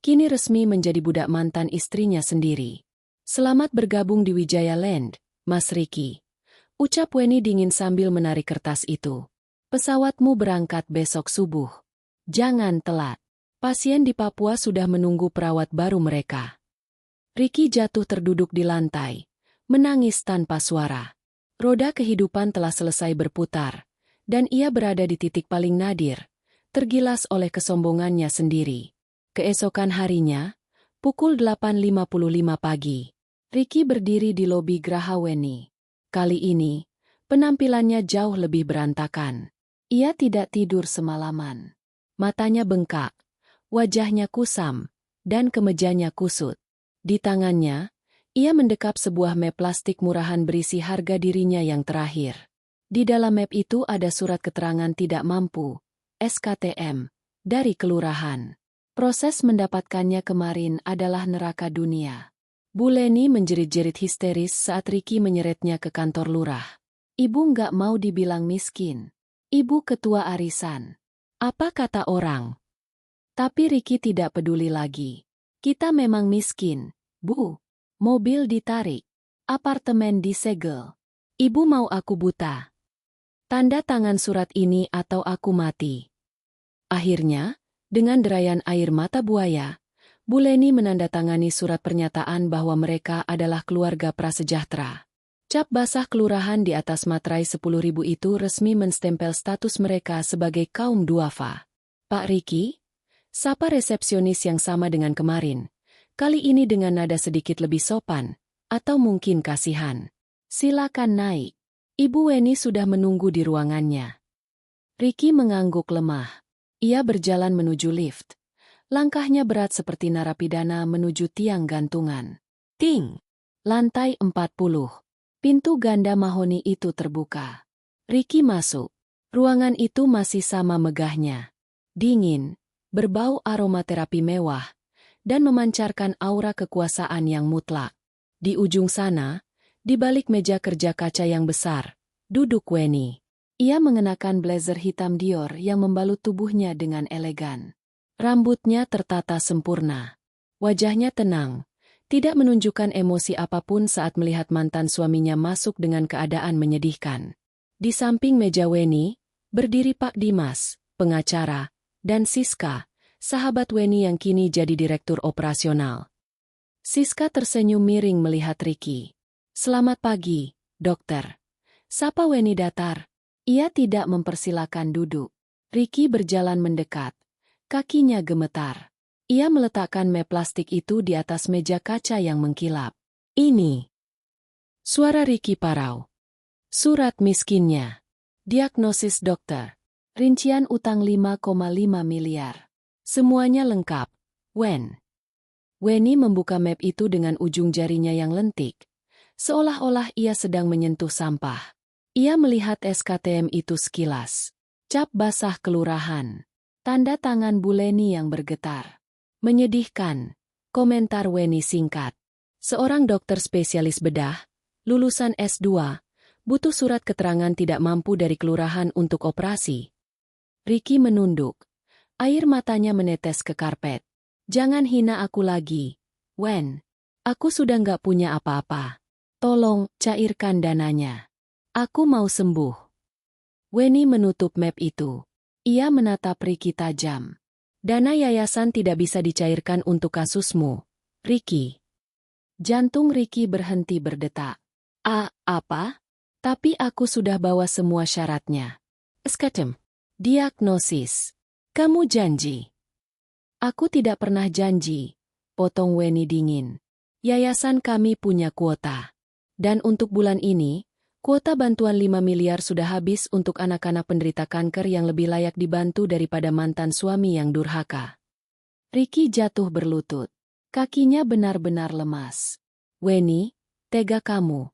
kini resmi menjadi budak mantan istrinya sendiri. Selamat bergabung di Wijaya Land, Mas Ricky. Ucap Weni dingin sambil menarik kertas itu. Pesawatmu berangkat besok subuh. Jangan telat. Pasien di Papua sudah menunggu perawat baru mereka. Ricky jatuh terduduk di lantai, menangis tanpa suara. Roda kehidupan telah selesai berputar, dan ia berada di titik paling nadir, tergilas oleh kesombongannya sendiri. Keesokan harinya, pukul 8.55 pagi, Ricky berdiri di lobi Geraha Weni. Kali ini, penampilannya jauh lebih berantakan. Ia tidak tidur semalaman. Matanya bengkak, wajahnya kusam, dan kemejanya kusut. Di tangannya, ia mendekap sebuah map plastik murahan berisi harga dirinya yang terakhir. Di dalam map itu ada surat keterangan tidak mampu, SKTM, dari kelurahan. Proses mendapatkannya kemarin adalah neraka dunia. Bu Leni menjerit-jerit histeris saat Ricky menyeretnya ke kantor lurah. Ibu nggak mau dibilang miskin. Ibu ketua arisan. Apa kata orang? Tapi Ricky tidak peduli lagi. Kita memang miskin, Bu. Mobil ditarik. Apartemen disegel. Ibu mau aku buta. Tanda tangan surat ini atau aku mati. Akhirnya, dengan derayan air mata buaya, Bu Leni menandatangani surat pernyataan bahwa mereka adalah keluarga prasejahtera. Cap basah kelurahan di atas materai 10.000 itu resmi menstempel status mereka sebagai kaum duafa. Pak Ricky? Sapa resepsionis yang sama dengan kemarin. Kali ini dengan nada sedikit lebih sopan, atau mungkin kasihan. Silakan naik. Ibu Weni sudah menunggu di ruangannya. Ricky mengangguk lemah. Ia berjalan menuju lift. Langkahnya berat seperti narapidana menuju tiang gantungan. Ting! Lantai 40. Pintu ganda mahoni itu terbuka. Ricky masuk. Ruangan itu masih sama megahnya. Dingin, berbau aromaterapi mewah, dan memancarkan aura kekuasaan yang mutlak. Di ujung sana, di balik meja kerja kaca yang besar, duduk Weni. Ia mengenakan blazer hitam Dior yang membalut tubuhnya dengan elegan. Rambutnya tertata sempurna. Wajahnya tenang, tidak menunjukkan emosi apapun saat melihat mantan suaminya masuk dengan keadaan menyedihkan. Di samping meja Weni, berdiri Pak Dimas, pengacara, dan Siska, sahabat Weni yang kini jadi direktur operasional. Siska tersenyum miring melihat Ricky. Selamat pagi, dokter. Sapa Weni datar. Ia tidak mempersilakan duduk. Ricky berjalan mendekat. Kakinya gemetar. Ia meletakkan map plastik itu di atas meja kaca yang mengkilap. Ini. Suara Ricky parau. Surat miskinnya. Diagnosis dokter. Rincian utang 5,5 miliar. Semuanya lengkap. Weni membuka map itu dengan ujung jarinya yang lentik. Seolah-olah ia sedang menyentuh sampah. Ia melihat SKTM itu sekilas. Cap basah kelurahan. Tanda tangan Bu Leni yang bergetar. Menyedihkan, komentar Weni singkat. Seorang dokter spesialis bedah, lulusan S2, butuh surat keterangan tidak mampu dari kelurahan untuk operasi. Ricky menunduk. Air matanya menetes ke karpet. Jangan hina aku lagi, Wen. Aku sudah nggak punya apa-apa. Tolong, cairkan dananya. Aku mau sembuh. Weni menutup map itu. Ia menatap Ricky tajam. Dana yayasan tidak bisa dicairkan untuk kasusmu, Ricky. Jantung Ricky berhenti berdetak. Apa? Tapi aku sudah bawa semua syaratnya. SKTM. Diagnosis. Kamu janji. Aku tidak pernah janji, potong Weni dingin. Yayasan kami punya kuota. Dan untuk bulan ini, kuota bantuan 5 miliar sudah habis untuk anak-anak penderita kanker yang lebih layak dibantu daripada mantan suami yang durhaka. Ricky jatuh berlutut. Kakinya benar-benar lemas. Weni, tega kamu.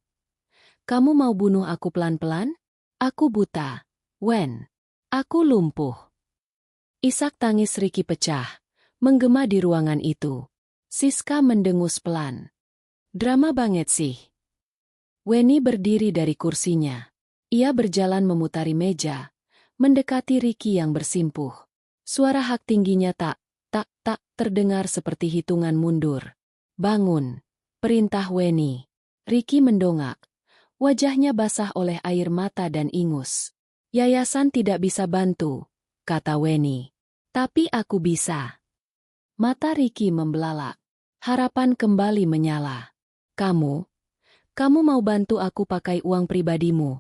Kamu mau bunuh aku pelan-pelan? Aku buta. Wen. Aku lumpuh. Isak tangis Ricky pecah, menggema di ruangan itu. Siska mendengus pelan. Drama banget sih. Weni berdiri dari kursinya. Ia berjalan memutari meja, mendekati Ricky yang bersimpuh. Suara hak tingginya tak terdengar seperti hitungan mundur. Bangun, perintah Weni. Ricky mendongak. Wajahnya basah oleh air mata dan ingus. Yayasan tidak bisa bantu, kata Weni. Tapi aku bisa. Mata Ricky membelalak. Harapan kembali menyala. Kamu mau bantu aku pakai uang pribadimu?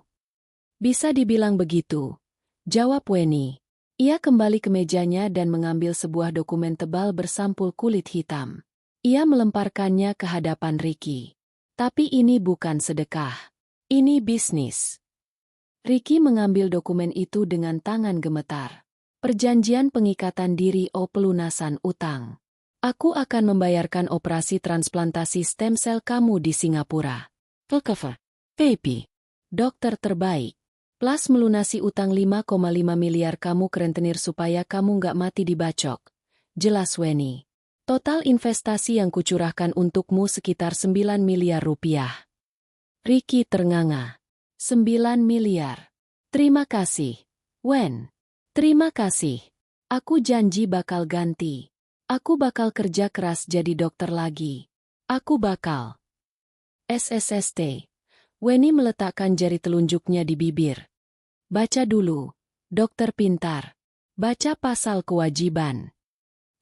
Bisa dibilang begitu, jawab Weni. Ia kembali ke mejanya dan mengambil sebuah dokumen tebal bersampul kulit hitam. Ia melemparkannya ke hadapan Ricky. Tapi ini bukan sedekah. Ini bisnis. Ricky mengambil dokumen itu dengan tangan gemetar. Perjanjian pengikatan diri pelunasan utang. Aku akan membayarkan operasi transplantasi stem sel kamu di Singapura. Cover. Baby. Dokter terbaik. Plus melunasi utang 5,5 miliar kamu ke rentenir supaya kamu nggak mati dibacok. Jelas Weni. Total investasi yang kucurahkan untukmu sekitar 9 miliar rupiah. Ricky ternganga. 9 miliar. Terima kasih, Wen. Terima kasih. Aku janji bakal ganti. Aku bakal kerja keras jadi dokter lagi. Aku bakal. SSST. Weni meletakkan jari telunjuknya di bibir. Baca dulu, dokter pintar. Baca pasal kewajiban.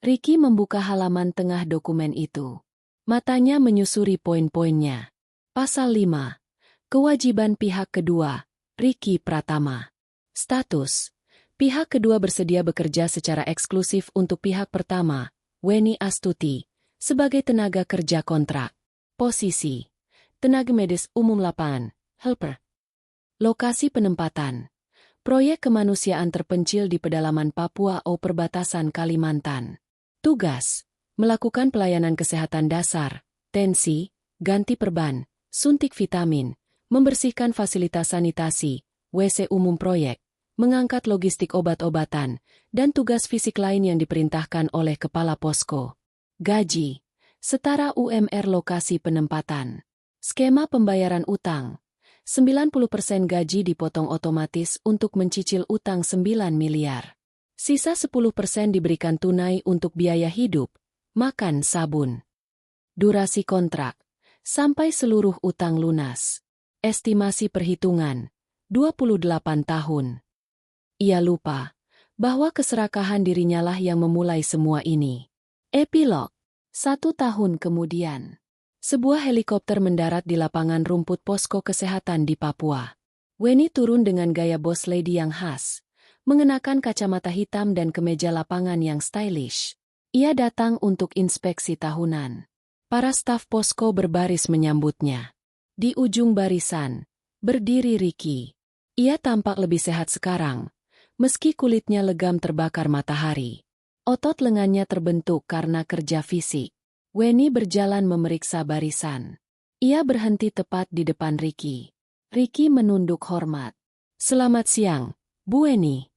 Ricky membuka halaman tengah dokumen itu. Matanya menyusuri poin-poinnya. Pasal 5. Kewajiban pihak kedua, Ricky Pratama. Status. Pihak kedua bersedia bekerja secara eksklusif untuk pihak pertama, Weni Astuti, sebagai tenaga kerja kontrak. Posisi. Tenaga medis umum lapangan, helper. Lokasi penempatan. Proyek kemanusiaan terpencil di pedalaman Papua perbatasan Kalimantan. Tugas. Melakukan pelayanan kesehatan dasar, tensi, ganti perban, suntik vitamin, membersihkan fasilitas sanitasi, WC umum proyek, mengangkat logistik obat-obatan, dan tugas fisik lain yang diperintahkan oleh Kepala Posko. Gaji. Setara UMR lokasi penempatan. Skema pembayaran utang. 90% gaji dipotong otomatis untuk mencicil utang 9 miliar. Sisa 10% diberikan tunai untuk biaya hidup, makan, sabun. Durasi kontrak. Sampai seluruh utang lunas. Estimasi perhitungan. 28 tahun. Ia lupa bahwa keserakahan dirinya lah yang memulai semua ini. Epilog. 1 tahun kemudian. Sebuah helikopter mendarat di lapangan rumput posko kesehatan di Papua. Weni turun dengan gaya boss lady yang khas, mengenakan kacamata hitam dan kemeja lapangan yang stylish. Ia datang untuk inspeksi tahunan. Para staf posko berbaris menyambutnya. Di ujung barisan, berdiri Ricky. Ia tampak lebih sehat sekarang, meski kulitnya legam terbakar matahari. Otot lengannya terbentuk karena kerja fisik. Weni berjalan memeriksa barisan. Ia berhenti tepat di depan Ricky. Ricky menunduk hormat. Selamat siang, Bu Weni.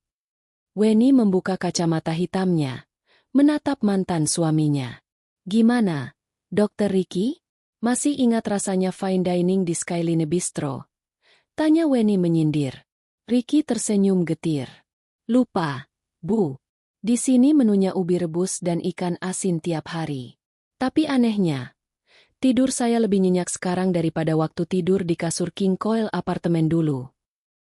Weni membuka kacamata hitamnya, menatap mantan suaminya. Gimana, Dokter Ricky? Masih ingat rasanya fine dining di Skyline Bistro? Tanya Weni menyindir. Ricky tersenyum getir. Lupa, Bu. Di sini menunya ubi rebus dan ikan asin tiap hari. Tapi anehnya, tidur saya lebih nyenyak sekarang daripada waktu tidur di kasur King Coil apartemen dulu.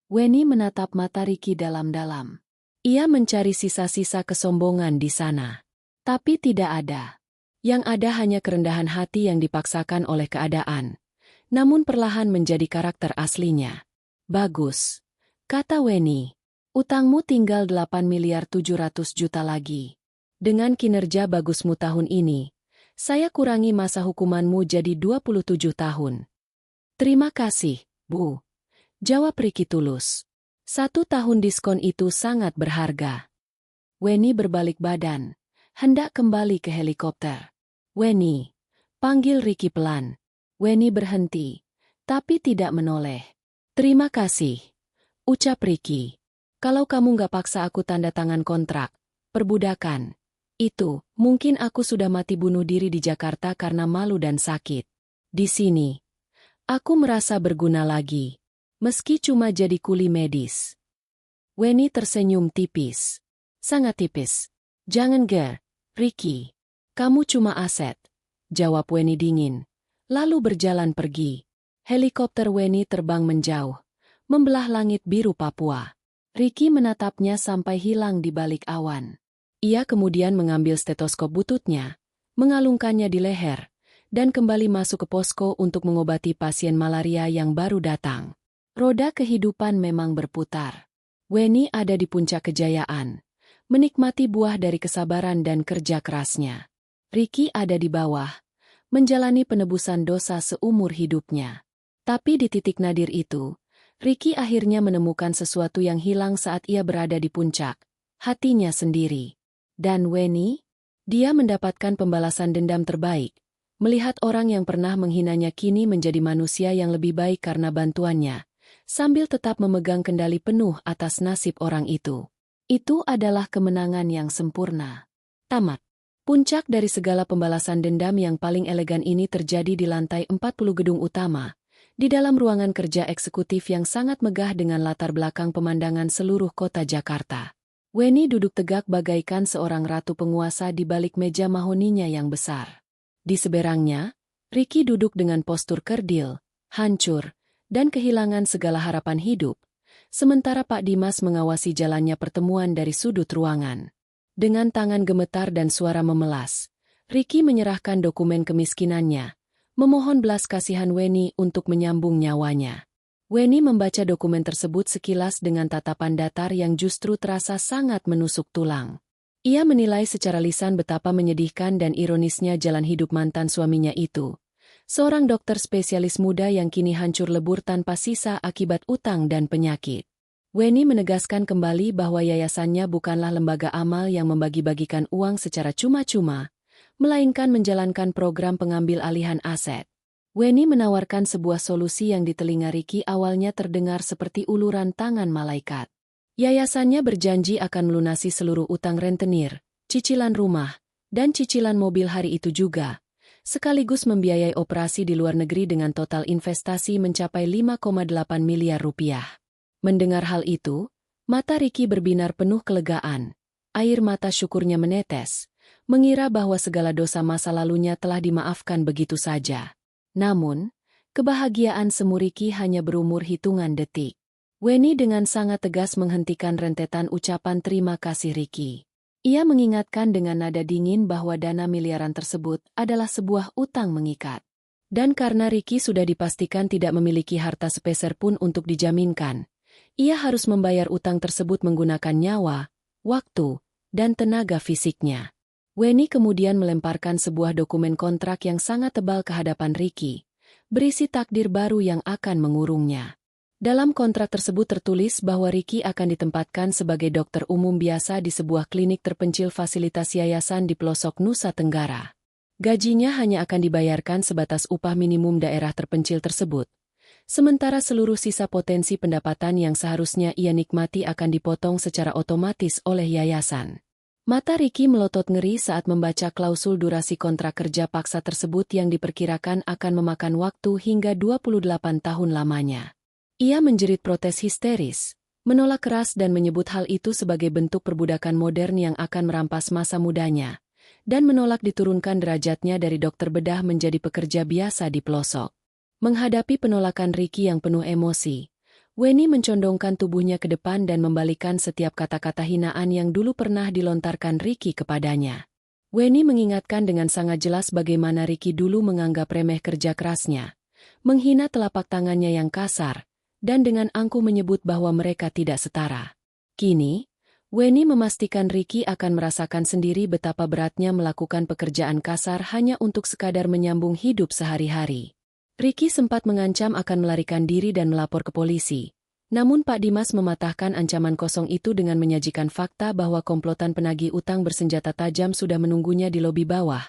Weni menatap mata Ricky dalam-dalam. Ia mencari sisa-sisa kesombongan di sana. Tapi tidak ada. Yang ada hanya kerendahan hati yang dipaksakan oleh keadaan. Namun perlahan menjadi karakter aslinya. Bagus, kata Weni. Utangmu tinggal 8 miliar 700 juta lagi. Dengan kinerja bagusmu tahun ini, saya kurangi masa hukumanmu jadi 27 tahun. Terima kasih, Bu. Jawab Ricky tulus. 1 tahun diskon itu sangat berharga. Weni berbalik badan, hendak kembali ke helikopter. Weni, panggil Ricky pelan. Weni berhenti, tapi tidak menoleh. Terima kasih, ucap Ricky. Kalau kamu nggak paksa aku tanda tangan kontrak perbudakan itu, mungkin aku sudah mati bunuh diri di Jakarta karena malu dan sakit. Di sini, aku merasa berguna lagi, meski cuma jadi kuli medis. Weni tersenyum tipis. Sangat tipis. Jangan Ricky. Kamu cuma aset, jawab Weni dingin. Lalu berjalan pergi. Helikopter Weni terbang menjauh, membelah langit biru Papua. Ricky menatapnya sampai hilang di balik awan. Ia kemudian mengambil stetoskop bututnya, mengalungkannya di leher, dan kembali masuk ke posko untuk mengobati pasien malaria yang baru datang. Roda kehidupan memang berputar. Weni ada di puncak kejayaan, menikmati buah dari kesabaran dan kerja kerasnya. Ricky ada di bawah, menjalani penebusan dosa seumur hidupnya. Tapi di titik nadir itu, Ricky akhirnya menemukan sesuatu yang hilang saat ia berada di puncak, hatinya sendiri. Dan Weni? Dia mendapatkan pembalasan dendam terbaik, melihat orang yang pernah menghinanya kini menjadi manusia yang lebih baik karena bantuannya, sambil tetap memegang kendali penuh atas nasib orang itu. Itu adalah kemenangan yang sempurna. Tamat. Puncak dari segala pembalasan dendam yang paling elegan ini terjadi di lantai 40 gedung utama, di dalam ruangan kerja eksekutif yang sangat megah dengan latar belakang pemandangan seluruh kota Jakarta. Weni duduk tegak bagaikan seorang ratu penguasa di balik meja mahoninya yang besar. Di seberangnya, Ricky duduk dengan postur kerdil, hancur, dan kehilangan segala harapan hidup, sementara Pak Dimas mengawasi jalannya pertemuan dari sudut ruangan. Dengan tangan gemetar dan suara memelas, Ricky menyerahkan dokumen kemiskinannya, memohon belas kasihan Weni untuk menyambung nyawanya. Weni membaca dokumen tersebut sekilas dengan tatapan datar yang justru terasa sangat menusuk tulang. Ia menilai secara lisan betapa menyedihkan dan ironisnya jalan hidup mantan suaminya itu. Seorang dokter spesialis muda yang kini hancur lebur tanpa sisa akibat utang dan penyakit. Weni menegaskan kembali bahwa yayasannya bukanlah lembaga amal yang membagi-bagikan uang secara cuma-cuma, melainkan menjalankan program pengambil alihan aset. Weni menawarkan sebuah solusi yang di telinga Ricky awalnya terdengar seperti uluran tangan malaikat. Yayasannya berjanji akan melunasi seluruh utang rentenir, cicilan rumah, dan cicilan mobil hari itu juga, sekaligus membiayai operasi di luar negeri dengan total investasi mencapai 5,8 miliar rupiah. Mendengar hal itu, mata Ricky berbinar penuh kelegaan, air mata syukurnya menetes, mengira bahwa segala dosa masa lalunya telah dimaafkan begitu saja. Namun, kebahagiaan semu Ricky hanya berumur hitungan detik. Weni dengan sangat tegas menghentikan rentetan ucapan terima kasih Ricky. Ia mengingatkan dengan nada dingin bahwa dana miliaran tersebut adalah sebuah utang mengikat. Dan karena Ricky sudah dipastikan tidak memiliki harta sepeser pun untuk dijaminkan, ia harus membayar utang tersebut menggunakan nyawa, waktu, dan tenaga fisiknya. Weni kemudian melemparkan sebuah dokumen kontrak yang sangat tebal ke hadapan Ricky, berisi takdir baru yang akan mengurungnya. Dalam kontrak tersebut tertulis bahwa Ricky akan ditempatkan sebagai dokter umum biasa di sebuah klinik terpencil fasilitas yayasan di pelosok Nusa Tenggara. Gajinya hanya akan dibayarkan sebatas upah minimum daerah terpencil tersebut. Sementara seluruh sisa potensi pendapatan yang seharusnya ia nikmati akan dipotong secara otomatis oleh yayasan. Mata Ricky melotot ngeri saat membaca klausul durasi kontrak kerja paksa tersebut yang diperkirakan akan memakan waktu hingga 28 tahun lamanya. Ia menjerit protes histeris, menolak keras dan menyebut hal itu sebagai bentuk perbudakan modern yang akan merampas masa mudanya, dan menolak diturunkan derajatnya dari dokter bedah menjadi pekerja biasa di pelosok. Menghadapi penolakan Ricky yang penuh emosi, Weni mencondongkan tubuhnya ke depan dan membalikan setiap kata-kata hinaan yang dulu pernah dilontarkan Ricky kepadanya. Weni mengingatkan dengan sangat jelas bagaimana Ricky dulu menganggap remeh kerja kerasnya, menghina telapak tangannya yang kasar, dan dengan angkuh menyebut bahwa mereka tidak setara. Kini, Weni memastikan Ricky akan merasakan sendiri betapa beratnya melakukan pekerjaan kasar hanya untuk sekadar menyambung hidup sehari-hari. Ricky sempat mengancam akan melarikan diri dan melapor ke polisi. Namun Pak Dimas mematahkan ancaman kosong itu dengan menyajikan fakta bahwa komplotan penagih utang bersenjata tajam sudah menunggunya di lobi bawah,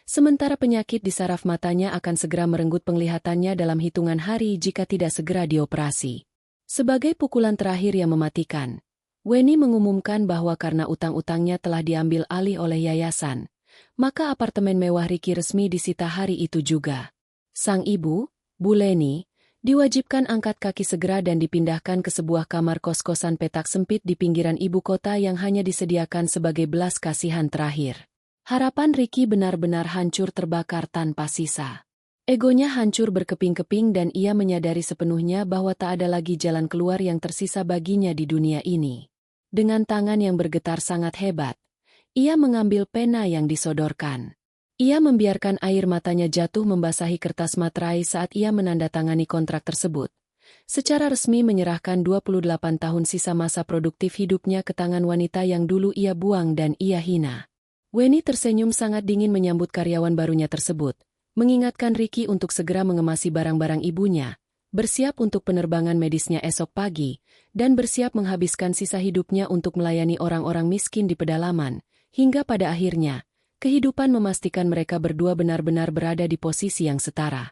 Sementara penyakit di saraf matanya akan segera merenggut penglihatannya dalam hitungan hari jika tidak segera dioperasi. Sebagai pukulan terakhir yang mematikan, Weni mengumumkan bahwa karena utang-utangnya telah diambil alih oleh yayasan, maka apartemen mewah Ricky resmi disita hari itu juga. Sang ibu, Bu Leni, diwajibkan angkat kaki segera dan dipindahkan ke sebuah kamar kos-kosan petak sempit di pinggiran ibu kota yang hanya disediakan sebagai belas kasihan terakhir. Harapan Ricky benar-benar hancur terbakar tanpa sisa. Egonya hancur berkeping-keping dan ia menyadari sepenuhnya bahwa tak ada lagi jalan keluar yang tersisa baginya di dunia ini. Dengan tangan yang bergetar sangat hebat, ia mengambil pena yang disodorkan. Ia membiarkan air matanya jatuh membasahi kertas materai saat ia menandatangani kontrak tersebut. Secara resmi menyerahkan 28 tahun sisa masa produktif hidupnya ke tangan wanita yang dulu ia buang dan ia hina. Weni tersenyum sangat dingin menyambut karyawan barunya tersebut, mengingatkan Ricky untuk segera mengemasi barang-barang ibunya, bersiap untuk penerbangan medisnya esok pagi, dan bersiap menghabiskan sisa hidupnya untuk melayani orang-orang miskin di pedalaman, hingga pada akhirnya, kehidupan memastikan mereka berdua benar-benar berada di posisi yang setara.